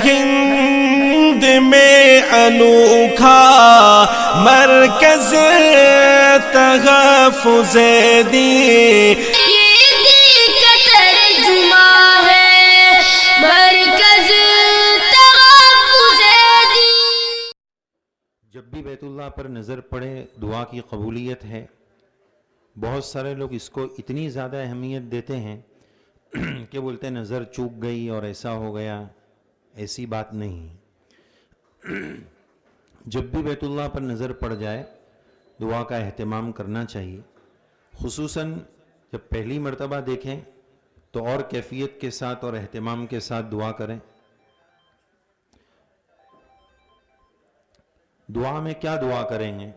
ہند میں انوکھا مرکز تحفظ دین، یہ دل کا ترجمہ ہے مرکز تحفظ دین۔ جب بھی بیت اللہ پر نظر پڑے دعا کی قبولیت ہے۔ بہت سارے لوگ اس کو اتنی زیادہ اہمیت دیتے ہیں کہ بولتے ہیں نظر چوک گئی اور ایسا ہو گیا، ایسی بات نہیں۔ جب بھی بیت اللہ پر نظر پڑ جائے دعا کا اہتمام کرنا چاہیے، خصوصاً جب پہلی مرتبہ دیکھیں تو اور کیفیت کے ساتھ اور اہتمام کے ساتھ دعا کریں۔ دعا میں کیا دعا کریں گے؟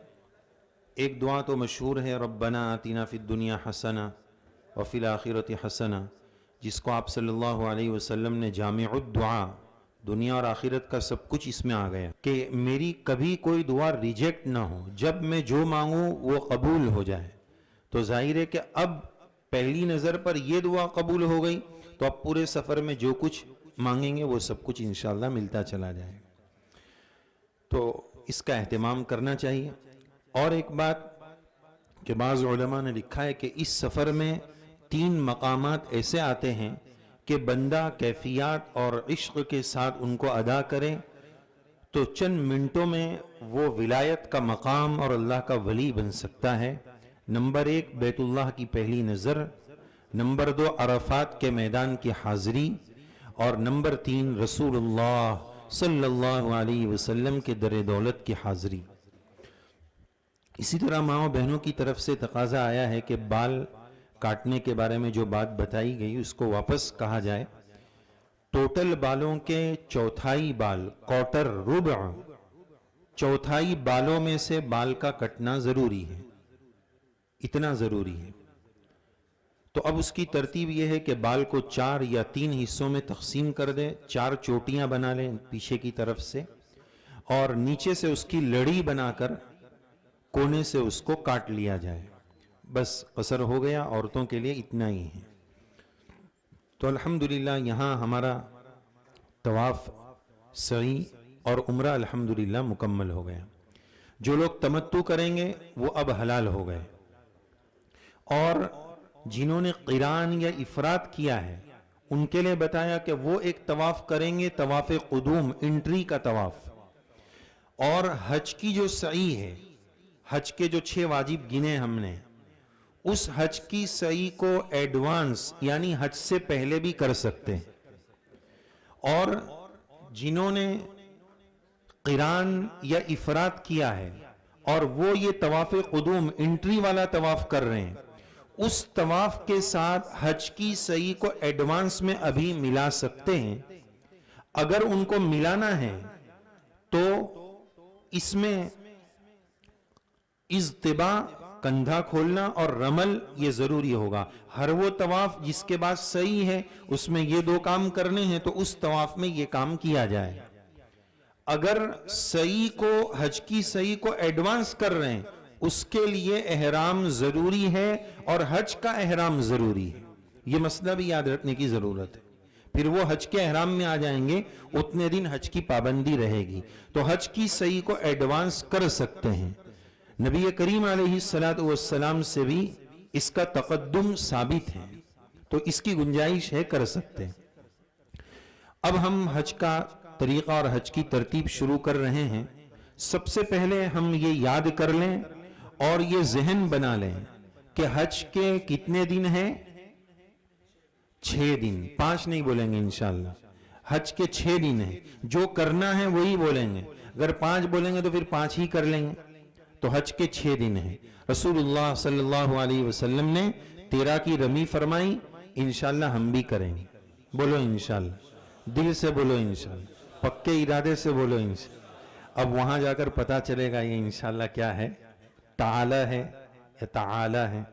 ایک دعا تو مشہور ہے، ربنا آتنا فی الدنیا حسنہ وفی الآخرۃ حسنہ، جس کو آپ صلی اللہ علیہ وسلم نے جامع الدعا، دنیا اور آخرت کا سب کچھ اس میں آ گیا، کہ میری کبھی کوئی دعا ریجیکٹ نہ ہو، جب میں جو مانگوں وہ قبول ہو جائے۔ تو ظاہر ہے کہ اب پہلی نظر پر یہ دعا قبول ہو گئی تو اب پورے سفر میں جو کچھ مانگیں گے وہ سب کچھ انشاءاللہ ملتا چلا جائے گا۔ تو اس کا اہتمام کرنا چاہیے۔ اور ایک بات کہ بعض علماء نے لکھا ہے کہ اس سفر میں 3 مقامات ایسے آتے ہیں کہ بندہ کیفیات اور عشق کے ساتھ ان کو ادا کرے تو چند منٹوں میں وہ ولایت کا مقام اور اللہ کا ولی بن سکتا ہے۔ نمبر 1 بیت اللہ کی پہلی نظر، نمبر 2 عرفات کے میدان کی حاضری، اور نمبر 3 رسول اللہ صلی اللہ علیہ وسلم کے در دولت کی حاضری۔ اسی طرح ماں و بہنوں کی طرف سے تقاضا آیا ہے کہ بال کاٹنے کے بارے میں جو بات بتائی گئی اس کو واپس کہا جائے۔ ٹوٹل بالوں کے چوتھائی بال، کوٹر، ربع، چوتھائی بالوں میں سے بال کا کٹنا ضروری ہے، اتنا ضروری ہے۔ تو اب اس کی ترتیب یہ ہے کہ بال کو 4 یا 3 حصوں میں تقسیم کر دیں، 4 چوٹیاں بنا لیں پیچھے کی طرف سے، اور نیچے سے اس کی لڑی بنا کر کونے سے اس کو کاٹ لیا جائے۔ بس قصر ہو گیا، عورتوں کے لیے اتنا ہی ہے۔ تو الحمدللہ یہاں ہمارا طواف، سعی اور عمرہ الحمدللہ مکمل ہو گیا۔ جو لوگ تمتع کریں گے وہ اب حلال ہو گئے، اور جنہوں نے قران یا افراد کیا ہے ان کے لیے بتایا کہ وہ ایک طواف کریں گے، طواف قدوم، انٹری کا طواف۔ اور حج کی جو سعی ہے، حج کے جو 6 واجب گنے ہم نے، اس حج کی سعی کو ایڈوانس یعنی حج سے پہلے بھی کر سکتے ہیں۔ اور جنہوں نے قران یا افراد کیا ہے اور وہ یہ طواف قدوم، انٹری والا طواف کر رہے ہیں، اس طواف کے ساتھ حج کی سعی کو ایڈوانس میں ابھی ملا سکتے ہیں۔ اگر ان کو ملانا ہے تو اس میں اجتباء، کندھا کھولنا، اور رمل یہ ضروری ہوگا۔ ہر وہ طواف جس کے بعد سعی ہے اس میں یہ 2 کام کرنے ہیں تو اس طواف میں یہ کام کیا جائے۔ اگر سعی کو، حج کی سعی کو ایڈوانس کر رہے ہیں، اس کے لیے احرام ضروری ہے اور حج کا احرام ضروری ہے۔ یہ مسئلہ بھی یاد رکھنے کی ضرورت ہے۔ پھر وہ حج کے احرام میں آ جائیں گے، اتنے دن حج کی پابندی رہے گی، تو حج کی سعی کو ایڈوانس کر سکتے ہیں۔ نبی کریم علیہ السلام سے بھی اس کا تقدم ثابت ہے، تو اس کی گنجائش ہے، کر سکتے ہیں۔ اب ہم حج کا طریقہ اور حج کی ترتیب شروع کر رہے ہیں۔ سب سے پہلے ہم یہ یاد کر لیں اور یہ ذہن بنا لیں کہ حج کے کتنے دن ہیں؟ 6 دن، 5 نہیں بولیں گے انشاءاللہ۔ حج کے 6 دن ہیں، جو کرنا ہے وہی بولیں گے۔ اگر 5 بولیں گے تو پھر 5 ہی کر لیں گے۔ تو حج کے 6 دن ہیں۔ رسول اللہ صلی اللہ علیہ وسلم نے 13 کی رمی فرمائی، انشاءاللہ ہم بھی کریں گے۔ بولو انشاءاللہ، دل سے بولو انشاءاللہ، پکے ارادے سے بولو انشاءاللہ۔ اب وہاں جا کر پتا چلے گا یہ انشاءاللہ کیا ہے، تعالی ہے یا تعالی ہے۔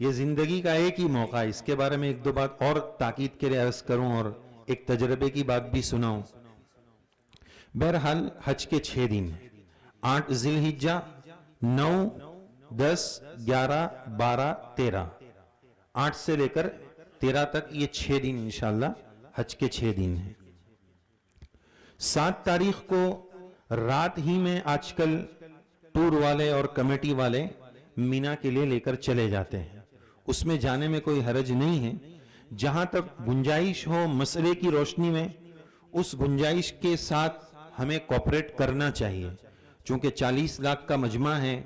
یہ زندگی کا ایک ہی موقع ہے۔ اس کے بارے میں 1-2 بات اور تاکید کے لیے عرض کروں اور ایک تجربے کی بات بھی سناؤں۔ بہرحال حج کے 6 دن ہیں، 8 ذی الحجہ، 9، 10، 11، 12، 13، 8 سے لے کر 13 تک یہ 6 دن انشاءاللہ حج کے 6 دن ہیں. 7 تاریخ کو رات ہی میں آج کل ٹور والے اور کمیٹی والے مینا کے لیے لے کر چلے جاتے ہیں. اس میں جانے میں کوئی حرج نہیں ہے. جہاں تک گنجائش ہو مسئلے کی روشنی میں اس گنجائش کے ساتھ ہمیں کوپریٹ کرنا چاہیے. چونکہ 40 لاکھ کا مجمع ہے,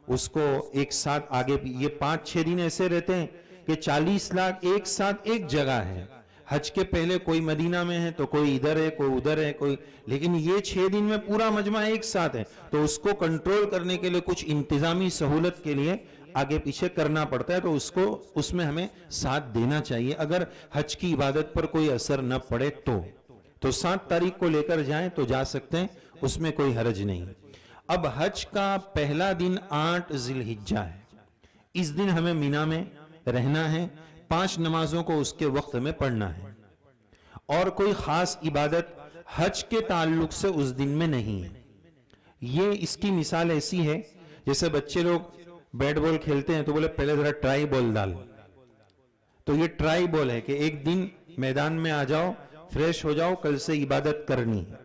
اس کو ایک ساتھ آگے بھی یہ 5-6 دن ایسے رہتے ہیں کہ 40 لاکھ ایک ساتھ ایک جگہ ہے. حج کے پہلے کوئی مدینہ میں ہے تو کوئی ادھر ہے کوئی ادھر ہے کوئی, لیکن یہ 6 دن میں پورا مجمع ایک ساتھ ہے. تو اس کو کنٹرول کرنے کے لیے کچھ انتظامی سہولت کے لیے آگے پیچھے کرنا پڑتا ہے. تو اس میں ہمیں ساتھ دینا چاہیے اگر حج کی عبادت پر کوئی اثر نہ پڑے تو 7 تاریخ کو لے کر جائیں تو جا سکتے ہیں, اس میں کوئی حرج نہیں. اب حج کا پہلا دن 8 ذی الحجہ ہے. اس دن ہمیں مینا میں رہنا ہے. 5 نمازوں کو اس کے وقت میں پڑھنا ہے اور کوئی خاص عبادت حج کے تعلق سے اس دن میں نہیں ہے. یہ اس کی مثال ایسی ہے جیسے بچے لوگ بیٹ بال کھیلتے ہیں تو بولے پہلے ذرا ٹرائی بال ڈال. تو یہ ٹرائی بال ہے کہ ایک دن میدان میں آ جاؤ, فریش ہو جاؤ, کل سے عبادت کرنی ہے.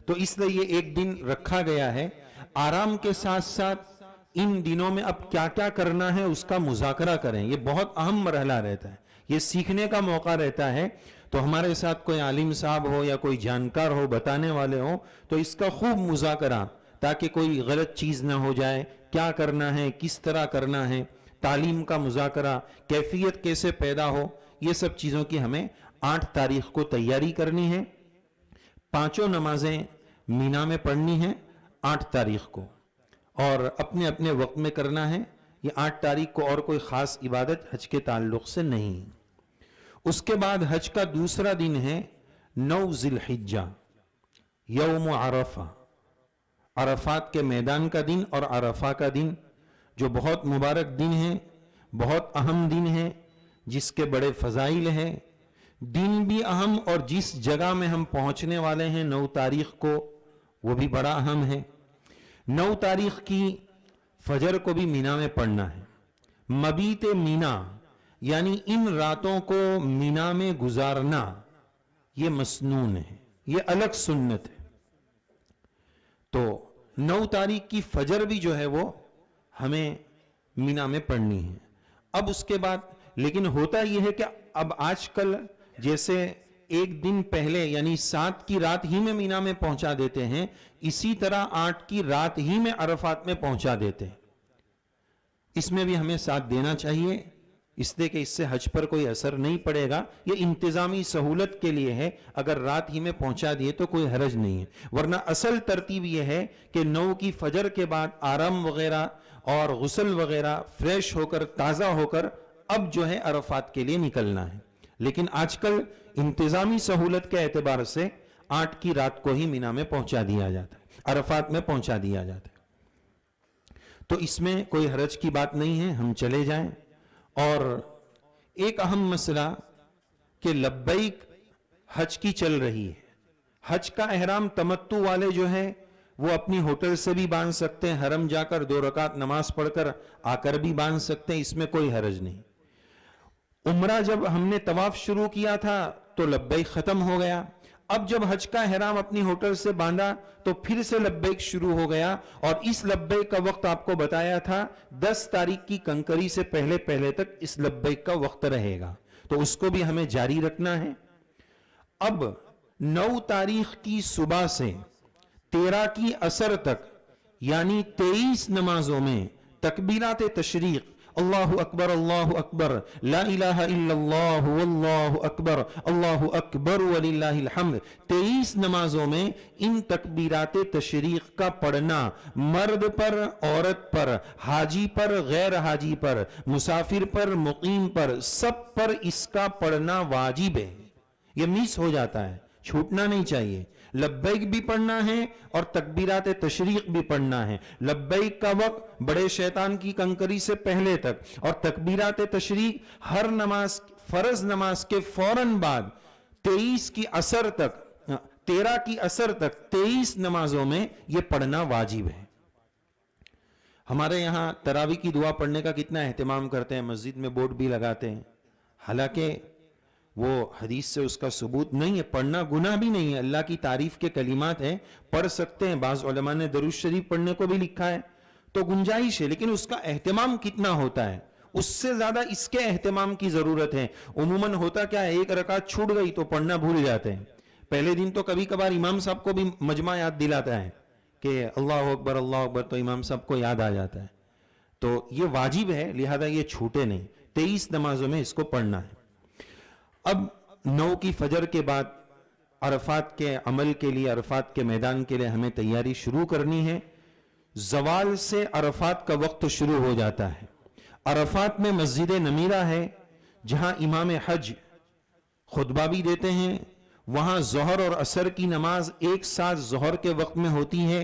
تو اس لیے یہ ایک دن رکھا گیا ہے. آرام کے ساتھ ساتھ ان دنوں میں اب کیا کیا کرنا ہے اس کا مذاکرہ کریں. یہ بہت اہم مرحلہ رہتا ہے, یہ سیکھنے کا موقع رہتا ہے. تو ہمارے ساتھ کوئی عالم صاحب ہو یا کوئی جانکار ہو, بتانے والے ہو, تو اس کا خوب مذاکرہ تاکہ کوئی غلط چیز نہ ہو جائے. کیا کرنا ہے, کس طرح کرنا ہے, تعلیم کا مذاکرہ, کیفیت کیسے پیدا ہو, یہ سب چیزوں کی ہمیں 8 تاریخ کو تیاری کرنی ہے. 5 نمازیں مینا میں پڑھنی ہیں 8 تاریخ کو اور اپنے اپنے وقت میں کرنا ہے. یہ 8 تاریخ کو اور کوئی خاص عبادت حج کے تعلق سے نہیں. اس کے بعد حج کا دوسرا دن ہے 9 ذی الحجہ, یوم عرفہ, عرفات کے میدان کا دن اور عرفہ کا دن, جو بہت مبارک دن ہے, بہت اہم دن ہے, جس کے بڑے فضائل ہیں. دن بھی اہم اور جس جگہ میں ہم پہنچنے والے ہیں 9 تاریخ کو وہ بھی بڑا اہم ہے. 9 تاریخ کی فجر کو بھی مینا میں پڑھنا ہے. مبیت مینا یعنی ان راتوں کو مینا میں گزارنا یہ مسنون ہے, یہ الگ سنت ہے. تو 9 تاریخ کی فجر بھی جو ہے وہ ہمیں مینا میں پڑھنی ہے. اب اس کے بعد لیکن ہوتا یہ ہے کہ اب آج کل جیسے ایک دن پہلے یعنی 7 کی رات ہی میں مینا میں پہنچا دیتے ہیں, اسی طرح 8 کی رات ہی میں عرفات میں پہنچا دیتے ہیں. اس میں بھی ہمیں ساتھ دینا چاہیے, اس لیے کہ اس سے حج پر کوئی اثر نہیں پڑے گا. یہ انتظامی سہولت کے لیے ہے, اگر رات ہی میں پہنچا دیے تو کوئی حرج نہیں ہے. ورنہ اصل ترتیب یہ ہے کہ 9 کی فجر کے بعد آرام وغیرہ اور غسل وغیرہ, فریش ہو کر تازہ ہو کر اب جو ہے عرفات کے لیے نکلنا ہے. لیکن آج کل انتظامی سہولت کے اعتبار سے 8 کی رات کو ہی مینا میں پہنچا دیا جاتا ہے, عرفات میں پہنچا دیا جاتا ہے. تو اس میں کوئی حرج کی بات نہیں ہے, ہم چلے جائیں. اور ایک اہم مسئلہ کہ لبیک حج کی چل رہی ہے. حج کا احرام تمتع والے جو ہیں وہ اپنی ہوٹل سے بھی باندھ سکتے ہیں, حرم جا کر 2 رکعت نماز پڑھ کر آ کر بھی باندھ سکتے ہیں, اس میں کوئی حرج نہیں. عمرہ جب ہم نے طواف شروع کیا تھا تو لبیک ختم ہو گیا. اب جب حج کا احرام اپنی ہوٹل سے باندھا تو پھر سے لبیک شروع ہو گیا. اور اس لبیک کا وقت آپ کو بتایا تھا 10 تاریخ کی کنکری سے پہلے تک اس لبیک کا وقت رہے گا, تو اس کو بھی ہمیں جاری رکھنا ہے. اب 9 تاریخ کی صبح سے 13 کی عصر تک یعنی 23 نمازوں میں تکبیرات تشریق, اللہ اکبر لا الہ الا اللہ واللہ اکبر اللہ اکبر وللہ الحمد, 23 نمازوں میں ان تکبیرات تشریق کا پڑھنا مرد پر, عورت پر, حاجی پر, غیر حاجی پر, مسافر پر, مقیم پر, سب پر اس کا پڑھنا واجب ہے. یہ مس ہو جاتا ہے, چھوٹنا نہیں چاہیے. لبیک بھی پڑھنا ہے اور تکبیرات تشریق بھی پڑھنا ہے. لبیک کا وقت بڑے شیطان کی کنکری سے پہلے تک, اور تکبیرات تشریق ہر نماز, فرض نماز کے فوراً بعد 23 کی عصر تک, 13 کی عصر تک 23 نمازوں میں یہ پڑھنا واجب ہے. ہمارے یہاں تراویح کی دعا پڑھنے کا کتنا اہتمام کرتے ہیں, مسجد میں بورڈ بھی لگاتے ہیں. حالانکہ وہ حدیث سے اس کا ثبوت نہیں ہے. پڑھنا گناہ بھی نہیں ہے, اللہ کی تعریف کے کلمات ہیں, پڑھ سکتے ہیں. بعض علماء نے درود شریف پڑھنے کو بھی لکھا ہے, تو گنجائش ہے, لیکن اس کا اہتمام کتنا ہوتا ہے, اس سے زیادہ اس کے اہتمام کی ضرورت ہے. عموماً ہوتا کیا ہے, ایک رکعت چھوٹ گئی تو پڑھنا بھول جاتے ہیں. پہلے دن تو کبھی کبھار امام صاحب کو بھی مجمع یاد دلاتا ہے کہ اللہ اکبر, تو امام صاحب کو یاد آ جاتا ہے. تو یہ واجب ہے, لہذا یہ چھوٹے نہیں. 23 نمازوں میں اس کو پڑھنا ہے. اب 9 کی فجر کے بعد عرفات کے عمل کے لیے, عرفات کے میدان کے لیے ہمیں تیاری شروع کرنی ہے. زوال سے عرفات کا وقت شروع ہو جاتا ہے. عرفات میں مسجد نمیرہ ہے جہاں امام حج خطبہ بھی دیتے ہیں. وہاں ظہر اور عصر کی نماز ایک ساتھ ظہر کے وقت میں ہوتی ہے.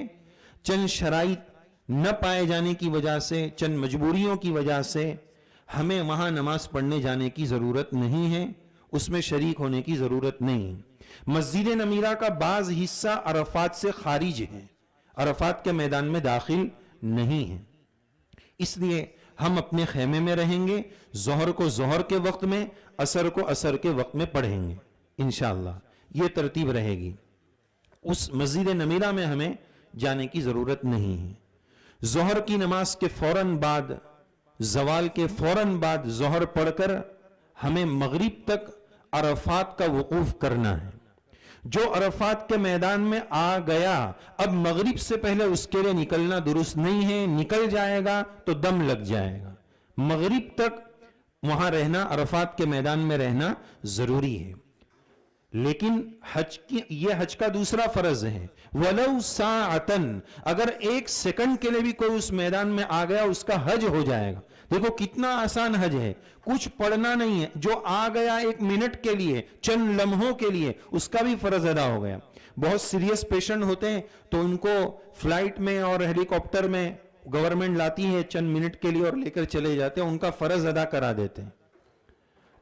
چند شرائط نہ پائے جانے کی وجہ سے, چند مجبوریوں کی وجہ سے ہمیں وہاں نماز پڑھنے جانے کی ضرورت نہیں ہے, اس میں شریک ہونے کی ضرورت نہیں. مسجد نمیرہ کا بعض حصہ عرفات سے خارج ہے, عرفات کے میدان میں داخل نہیں ہے. اس لیے ہم اپنے خیمے میں رہیں گے, ظہر کو ظہر کے وقت میں, عصر کو عصر کے وقت میں پڑھیں گے انشاءاللہ. یہ ترتیب رہے گی. اس مسجد نمیرہ میں ہمیں جانے کی ضرورت نہیں ہے. ظہر کی نماز کے فوراً بعد, زوال کے فوراً بعد ظہر پڑھ کر ہمیں مغرب تک عرفات کا وقوف کرنا ہے. جو عرفات کے میدان میں آ گیا, اب مغرب سے پہلے اس کے لیے نکلنا درست نہیں ہے. نکل جائے گا تو دم لگ جائے گا. مغرب تک وہاں رہنا, عرفات کے میدان میں رہنا ضروری ہے. لیکن یہ حج کا دوسرا فرض ہے, وَلَوْ سَاعَةً, اگر ایک سیکنڈ کے لیے بھی کوئی اس میدان میں آ گیا اس کا حج ہو جائے گا. دیکھو کتنا آسان حج ہے, کچھ پڑھنا نہیں ہے. جو آ گیا ایک منٹ کے لیے, چند لمحوں کے لیے, اس کا بھی فرض ادا ہو گیا. بہت سیریس پیشنٹ ہوتے ہیں تو ان کو فلائٹ میں اور ہیلی کاپٹر میں گورنمنٹ لاتی ہے چند منٹ کے لیے اور لے کر چلے جاتے ہیں, ان کا فرض ادا کرا دیتے ہیں.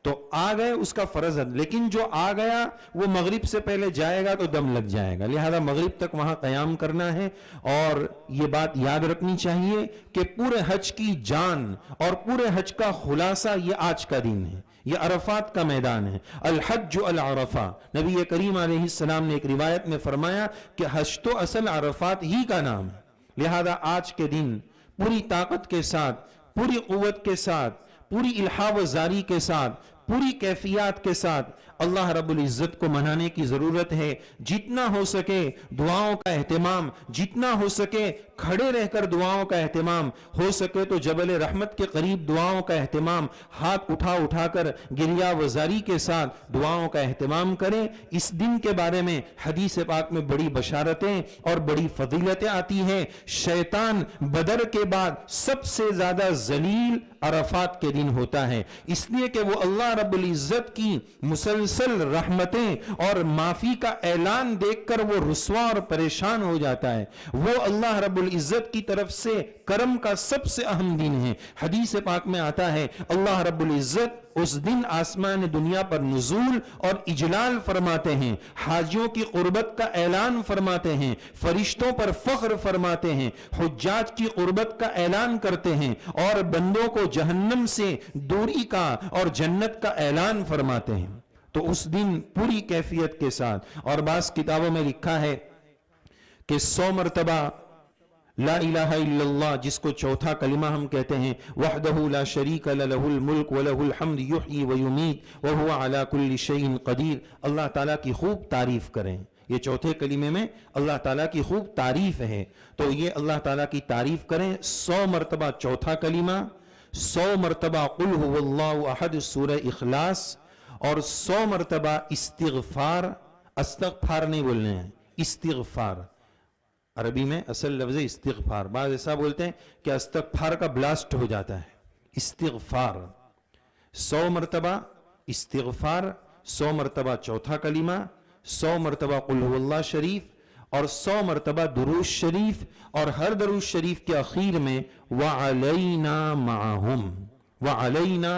تو آ گئے اس کا فرض ہے, لیکن جو آ گیا وہ مغرب سے پہلے جائے گا تو دم لگ جائے گا. لہذا مغرب تک وہاں قیام کرنا ہے. اور یہ بات یاد رکھنی چاہیے کہ پورے حج کی جان اور پورے حج کا خلاصہ یہ آج کا دن ہے, یہ عرفات کا میدان ہے. الحج العرفہ, نبی کریم علیہ السلام نے ایک روایت میں فرمایا کہ حج تو اصل عرفات ہی کا نام ہے. لہذا آج کے دن پوری طاقت کے ساتھ, پوری قوت کے ساتھ, پوری الحاح و زاری کے ساتھ, پوری کیفیات کے ساتھ اللہ رب العزت کو منانے کی ضرورت ہے. جتنا ہو سکے دعاؤں کا اہتمام, جتنا ہو سکے کھڑے رہ کر دعاؤں کا اہتمام, ہو سکے تو جبل رحمت کے قریب دعاؤں کا اہتمام, ہاتھ اٹھا کر گریہ وزاری کے ساتھ دعاؤں کا اہتمام کریں. اس دن کے بارے میں حدیث پاک میں بڑی بشارتیں اور بڑی فضیلتیں آتی ہیں. شیطان بدر کے بعد سب سے زیادہ ذلیل عرفات کے دن ہوتا ہے, اس لیے کہ وہ اللہ رب العزت کی مسلسل رحمتیں اور معافی کا اعلان دیکھ کر وہ رسوا اور پریشان ہو جاتا ہے. وہ اللہ رب العزت کی طرف سے کرم کا سب سے اہم دن ہے. حدیث پاک میں آتا ہے اللہ رب العزت اس دن آسمان دنیا پر نزول اور اجلال فرماتے ہیں, حاجیوں کی قربت کا اعلان فرماتے ہیں, فرشتوں پر فخر فرماتے ہیں, حجاج کی قربت کا اعلان کرتے ہیں, اور بندوں کو جہنم سے دوری کا اور جنت کا اعلان فرماتے ہیں. تو اس دن پوری کیفیت کے ساتھ, اور بعض کتابوں میں لکھا ہے کہ 100 مرتبہ لا الہ الا اللہ, جس کو چوتھا کلمہ ہم کہتے ہیں, وحدہ لا شریک لہ الملک ولہ الحمد یحیی ویمیت وہو علی کل شیء قدیر, اللہ تعالیٰ کی خوب تعریف کریں. یہ چوتھے کلمے میں اللہ تعالیٰ کی خوب تعریف ہے, تو یہ اللہ تعالیٰ کی تعریف کریں. 100 مرتبہ چوتھا کلمہ, 100 مرتبہ قل هو اللہ احد سورہ اخلاص, اور 100 مرتبہ استغفار. استغفار نہیں بولنے ہیں, استغفار. عربی میں اصل لفظ استغفار. بعض ایسا بولتے ہیں کہ استغفار کا بلاسٹ ہو جاتا ہے. استغفار 100 مرتبہ استغفار, 100 مرتبہ چوتھا کلمہ, 100 مرتبہ قل هو اللہ شریف, اور 100 مرتبہ درود شریف. اور ہر درود شریف کے اخیر میں وعلینا معہم, وعلینا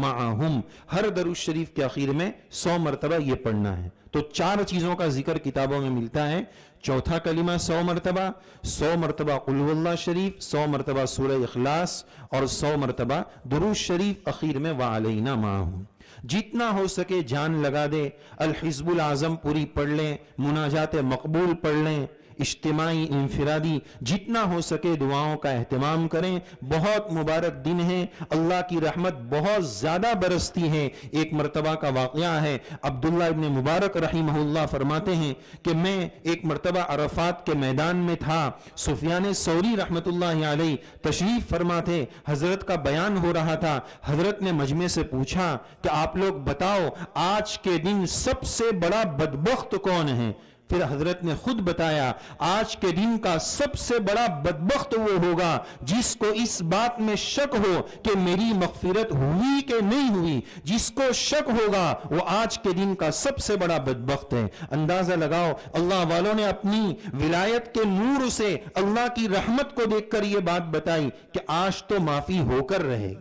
معہم, ہر درود شریف کے اخیر میں 100 مرتبہ یہ پڑھنا ہے. تو 4 چیزوں کا ذکر کتابوں میں ملتا ہے. چوتھا کلمہ 100 مرتبہ, 100 مرتبہ قل هو اللہ شریف, 100 مرتبہ سورہ اخلاص, اور 100 مرتبہ درود شریف اخیر میں وعلینا معہم. جتنا ہو سکے جان لگا دے، الحزب العظم پوری پڑھ لیں، مناجات مقبول پڑھ لیں، اجتماعی انفرادی جتنا ہو سکے دعاؤں کا اہتمام کریں۔ بہت مبارک دن ہے، اللہ کی رحمت بہت زیادہ برستی ہے۔ ایک مرتبہ کا واقعہ ہے، عبداللہ ابن مبارک رحمہ اللہ فرماتے ہیں کہ میں ایک مرتبہ عرفات کے میدان میں تھا، سفیان ثوری رحمت اللہ علیہ تشریف فرما تھے، حضرت کا بیان ہو رہا تھا۔ حضرت نے مجمع سے پوچھا کہ آپ لوگ بتاؤ آج کے دن سب سے بڑا بدبخت کون ہے؟ پھر حضرت نے خود بتایا آج کے دن کا سب سے بڑا بدبخت وہ ہوگا جس کو اس بات میں شک ہو کہ میری مغفرت ہوئی کہ نہیں ہوئی۔ جس کو شک ہوگا وہ آج کے دن کا سب سے بڑا بدبخت ہے۔ اندازہ لگاؤ، اللہ والوں نے اپنی ولایت کے نور سے اللہ کی رحمت کو دیکھ کر یہ بات بتائی کہ آج تو معافی ہو کر رہے گی۔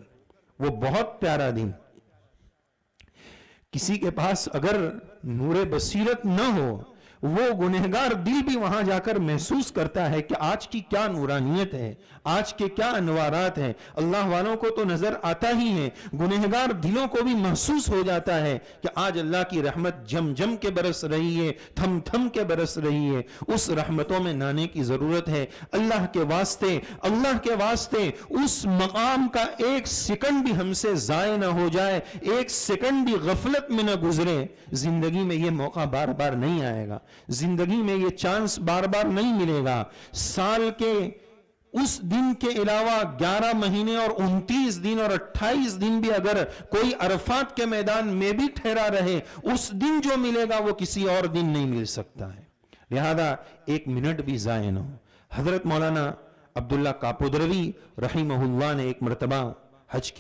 وہ بہت پیارا دن۔ کسی کے پاس اگر نور بصیرت نہ ہو، وہ گنہگار دل بھی وہاں جا کر محسوس کرتا ہے کہ آج کی کیا نورانیت ہے، آج کے کیا انوارات ہیں۔ اللہ والوں کو تو نظر آتا ہی ہے، گنہگار دلوں کو بھی محسوس ہو جاتا ہے کہ آج اللہ کی رحمت جم جم کے برس رہی ہے، تھم تھم کے برس رہی ہے۔ اس رحمتوں میں نانے کی ضرورت ہے۔ اللہ کے واسطے اس مقام کا ایک سیکنڈ بھی ہم سے ضائع نہ ہو جائے، ایک سیکنڈ بھی غفلت میں نہ گزرے۔ زندگی میں یہ موقع بار بار نہیں آئے گا، زندگی میں یہ چانس بار بار نہیں ملے گا۔ سال کے اس دن کے علاوہ 11 مہینے اور 29 دن اور 28 دن بھی اگر کوئی عرفات کے میدان میں بھی ٹھہرا رہے، اس دن جو ملے گا وہ کسی اور دن نہیں مل سکتا ہے۔ لہذا ایک منٹ بھی ضائع نہ ہو۔ حضرت مولانا عبداللہ کاپودروی رحمہ اللہ نے ایک مرتبہ حج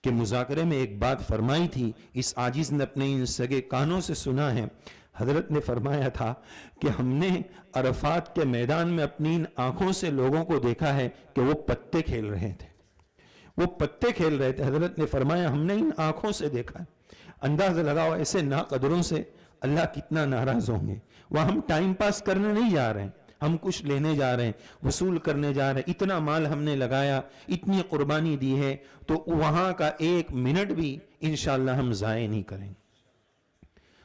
کے مذاکرے میں ایک بات فرمائی تھی، اس عاجز نے اپنے ان سگے کانوں سے سنا ہے۔ حضرت نے فرمایا تھا کہ ہم نے عرفات کے میدان میں اپنی ان آنکھوں سے لوگوں کو دیکھا ہے کہ وہ پتے کھیل رہے تھے، وہ پتے کھیل رہے تھے۔ حضرت نے فرمایا ہم نے ان آنکھوں سے دیکھا ہے۔ اندازہ لگاؤ ایسے ناقدروں سے اللہ کتنا ناراض ہوں گے۔ وہ ہم ٹائم پاس کرنے نہیں جا رہے ہیں، ہم کچھ لینے جا رہے ہیں، وصول کرنے جا رہے ہیں۔ اتنا مال ہم نے لگایا، اتنی قربانی دی ہے، تو وہاں کا ایک منٹ بھی انشاءاللہ ہم ضائع نہیں کریں گے۔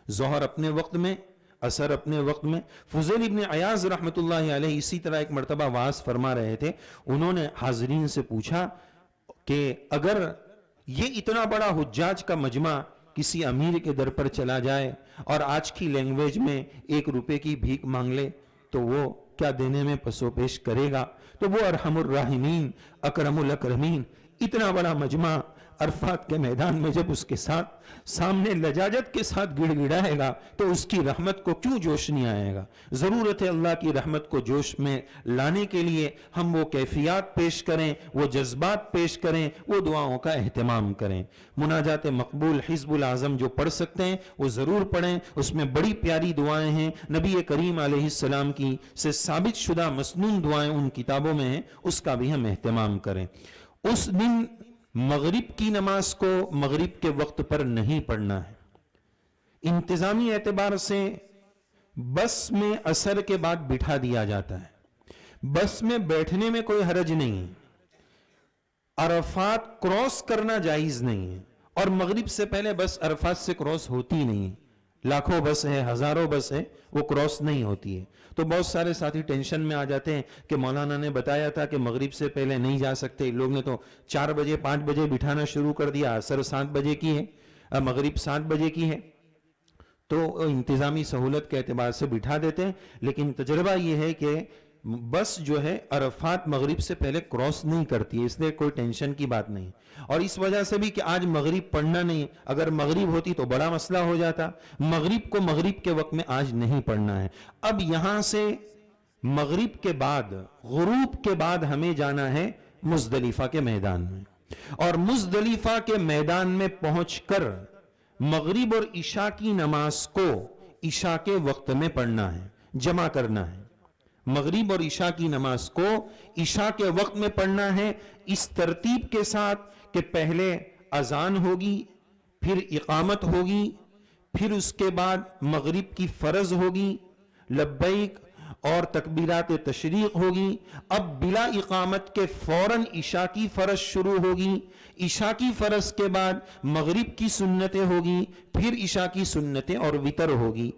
ظہر اپنے وقت میں، عصر اپنے وقت میں۔ فضیل ابن عیاض رحمت اللہ علیہ اسی طرح ایک مرتبہ وعظ فرما رہے تھے۔ انہوں نے حاضرین سے پوچھا کہ اگر یہ اتنا بڑا حجاج کا مجمع کسی امیر کے در پر چلا جائے اور آج کی لینگویج میں 1 روپے کی بھیک مانگ لے تو وہ کیا دینے میں پسو پیش کرے گا؟ تو وہ ارحم الراحمین، اکرم الاکرمین، اتنا بڑا مجمع عرفات کے میدان میں جب اس کے ساتھ سامنے لجاجت کے ساتھ گڑ گڑائے گا تو اس کی رحمت کو کیوں جوش نہیں آئے گا؟ ضرورت ہے اللہ کی رحمت کو جوش میں لانے کے لیے ہم وہ کیفیات پیش کریں، وہ جذبات پیش کریں، وہ دعاؤں کا اہتمام کریں۔ مناجات مقبول حزب العظم جو پڑھ سکتے ہیں وہ ضرور پڑھیں، اس میں بڑی پیاری دعائیں ہیں، نبی کریم علیہ السلام کی سے ثابت شدہ مسنون دعائیں ان کتابوں میں ہیں، اس کا بھی ہم اہتمام کریں۔ اس دن مغرب کی نماز کو مغرب کے وقت پر نہیں پڑھنا ہے۔ انتظامی اعتبار سے بس میں عصر کے بعد بٹھا دیا جاتا ہے، بس میں بیٹھنے میں کوئی حرج نہیں ہے، عرفات کراس کرنا جائز نہیں ہے، اور مغرب سے پہلے بس عرفات سے کراس ہوتی نہیں ہے۔ لاکھوں بس ہے، ہزاروں بس ہے، وہ کراس نہیں ہوتی ہے۔ تو بہت سارے ساتھی ٹینشن میں آ جاتے ہیں کہ مولانا نے بتایا تھا کہ مغرب سے پہلے نہیں جا سکتے، لوگ نے تو 4 بجے 5 بجے بٹھانا شروع کر دیا، عصر 7 بجے کی ہے، مغرب 7 بجے کی ہے، تو انتظامی سہولت کے اعتبار سے بٹھا دیتے ہیں۔ لیکن تجربہ یہ ہے کہ بس جو ہے عرفات مغرب سے پہلے کراس نہیں کرتی ہے، اس لیے کوئی ٹینشن کی بات نہیں۔ اور اس وجہ سے بھی کہ آج مغرب پڑھنا نہیں، اگر مغرب ہوتی تو بڑا مسئلہ ہو جاتا۔ مغرب کو مغرب کے وقت میں آج نہیں پڑھنا ہے۔ اب یہاں سے مغرب کے بعد، غروب کے بعد ہمیں جانا ہے مزدلفہ کے میدان میں، اور مزدلفہ کے میدان میں پہنچ کر مغرب اور عشاء کی نماز کو عشاء کے وقت میں پڑھنا ہے، جمع کرنا ہے۔ مغرب اور عشاء کی نماز کو عشاء کے وقت میں پڑھنا ہے، اس ترتیب کے ساتھ کہ پہلے اذان ہوگی، پھر اقامت ہوگی، پھر اس کے بعد مغرب کی فرض ہوگی، لبیک، اور تکبیرات تشریق ہوگی. اب بلا اقامت کے فوراً عشاء کی فرض شروع ہوگی. عشاء کی فرض کے بعد مغرب کی سنتیں ہوگی, پھر عشاء کی سنتیں اور وتر ہوگی.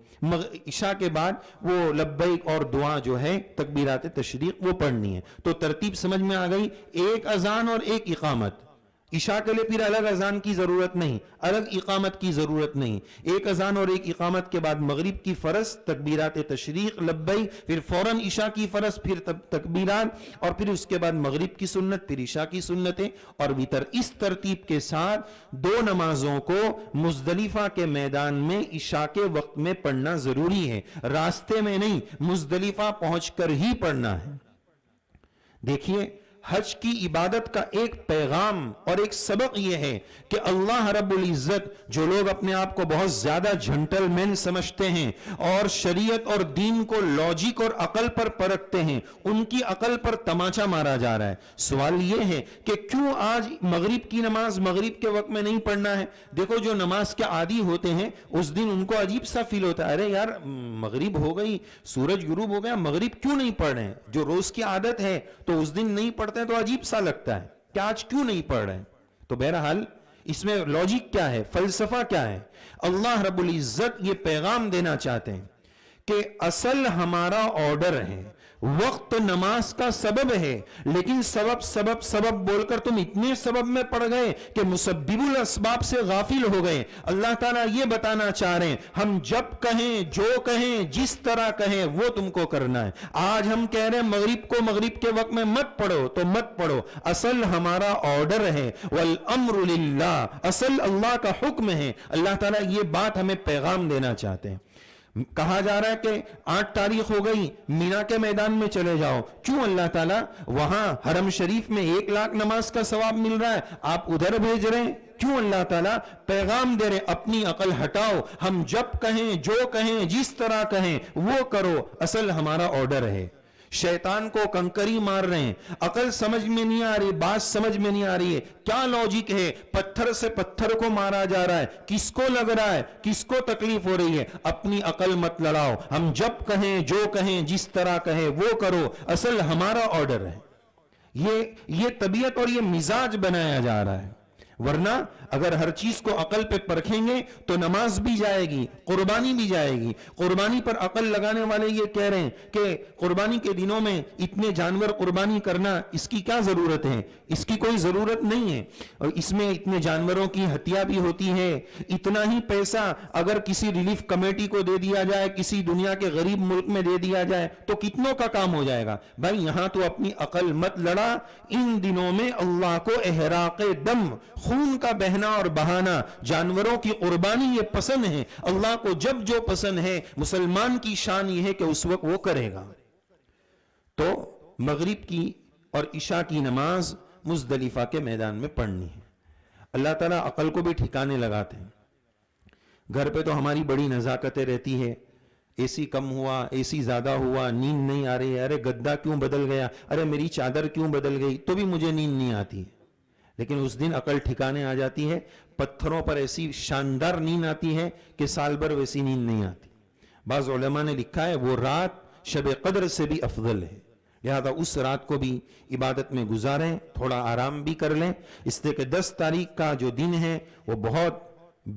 عشاء کے بعد وہ لبیک اور دعا جو ہے تکبیرات تشریق وہ پڑھنی ہے. تو ترتیب سمجھ میں آ گئی, ایک اذان اور ایک اقامت. عشاء کے لیے پھر الگ اذان کی ضرورت نہیں, الگ اقامت کی ضرورت نہیں. ایک اذان اور ایک اقامت کے بعد مغرب کی فرض تکبیرات تشریق لبیک, پھر فوراً عشاء کی فرض, پھر تکبیرات, اور پھر اس کے بعد مغرب کی سنت, پھر عشاء کی سنتیں اور وتر. اس ترتیب کے ساتھ دو نمازوں کو مزدلفہ کے میدان میں عشاء کے وقت میں پڑھنا ضروری ہے, راستے میں نہیں, مزدلفہ پہنچ کر ہی پڑھنا ہے. دیکھیے حج کی عبادت کا ایک پیغام اور ایک سبق یہ ہے کہ اللہ رب العزت, جو لوگ اپنے آپ کو بہت زیادہ جھنٹل مین سمجھتے ہیں اور شریعت اور دین کو لاجک اور عقل پر پرکھتے ہیں, ان کی عقل پر تماچا مارا جا رہا ہے. سوال یہ ہے کہ کیوں آج مغرب کی نماز مغرب کے وقت میں نہیں پڑھنا ہے؟ دیکھو جو نماز کے عادی ہوتے ہیں اس دن ان کو عجیب سا فیل ہوتا ہے, ارے یار مغرب ہو گئی, سورج غروب ہو گیا, مغرب کیوں نہیں پڑھ رہے ہیں؟ جو روز کی عادت ہے تو اس دن نہیں پڑھتے تو عجیب سا لگتا ہے کہ آج کیوں نہیں پڑھ رہے ہیں. تو بہرحال اس میں لاجک کیا ہے, فلسفہ کیا ہے؟ اللہ رب العزت یہ پیغام دینا چاہتے ہیں کہ اصل ہمارا آرڈر ہے, وقت نماز کا سبب ہے, لیکن سبب بول کر تم اتنے سبب میں پڑ گئے کہ مسبب الاسباب سے غافل ہو گئے. اللہ تعالیٰ یہ بتانا چاہ رہے ہیں ہم جب کہیں, جو کہیں, جس طرح کہیں وہ تم کو کرنا ہے. آج ہم کہہ رہے ہیں مغرب کو مغرب کے وقت میں مت پڑھو تو مت پڑھو, اصل ہمارا آرڈر ہے, والامر للہ, اصل اللہ کا حکم ہے. اللہ تعالیٰ یہ بات ہمیں پیغام دینا چاہتے ہیں. کہا جا رہا ہے کہ 8 تاریخ ہو گئی, مینا کے میدان میں چلے جاؤ. کیوں اللہ تعالیٰ وہاں حرم شریف میں 1 لاکھ نماز کا ثواب مل رہا ہے, آپ ادھر بھیج رہے ہیں؟ کیوں اللہ تعالیٰ پیغام دے رہے اپنی عقل ہٹاؤ, ہم جب کہیں, جو کہیں, جس طرح کہیں وہ کرو, اصل ہمارا آرڈر ہے. شیطان کو کنکری مار رہے ہیں, عقل سمجھ میں نہیں آ رہی, بات سمجھ میں نہیں آ رہی ہے, کیا لاجک ہے؟ پتھر سے پتھر کو مارا جا رہا ہے, کس کو لگ رہا ہے, کس کو تکلیف ہو رہی ہے؟ اپنی عقل مت لڑاؤ, ہم جب کہیں, جو کہیں, جس طرح کہیں وہ کرو, اصل ہمارا آرڈر ہے. یہ طبیعت اور یہ مزاج بنایا جا رہا ہے. ورنہ اگر ہر چیز کو عقل پہ پرکھیں گے تو نماز بھی جائے گی, قربانی بھی جائے گی. قربانی پر عقل لگانے والے یہ کہہ رہے ہیں کہ قربانی کے دنوں میں اتنے جانور قربانی کرنا, اس کی کیا ضرورت ہے؟ اس کی کوئی ضرورت نہیں ہے. اور اس میں اتنے جانوروں کی ہتیا بھی ہوتی ہے, اتنا ہی پیسہ اگر کسی ریلیف کمیٹی کو دے دیا جائے, کسی دنیا کے غریب ملک میں دے دیا جائے تو کتنوں کا کام ہو جائے گا. بھائی یہاں تو اپنی عقل مت لڑا. ان دنوں میں اللہ کو احراق دم, خون کا بہنا اور بہانا, جانوروں کی قربانی یہ پسند ہے. اللہ کو جب جو پسند ہے, مسلمان کی شان یہ ہے کہ اس وقت وہ کرے گا. تو مغرب کی اور عشاء کی نماز مزدلفہ کے میدان میں پڑھنی ہے. اللہ تعالیٰ عقل کو بھی ٹھکانے لگاتے ہیں. گھر پہ تو ہماری بڑی نزاکتیں رہتی ہے, اے سی کم ہوا, اے سی زیادہ ہوا, نیند نہیں آ رہی ہے, ارے گدا کیوں بدل گیا, ارے میری چادر کیوں بدل گئی, تو بھی مجھے نیند نہیں آتی ہے. لیکن اس دن عقل ٹھکانے آ جاتی ہے, پتھروں پر ایسی شاندار نیند آتی ہے کہ سال بھر ویسی نیند نہیں آتی. بعض علماء نے لکھا ہے وہ رات شب قدر سے بھی افضل ہے, لہذا اس رات کو بھی عبادت میں گزاریں, تھوڑا آرام بھی کر لیں. اس لیے کہ 10 تاریخ کا جو دن ہے وہ بہت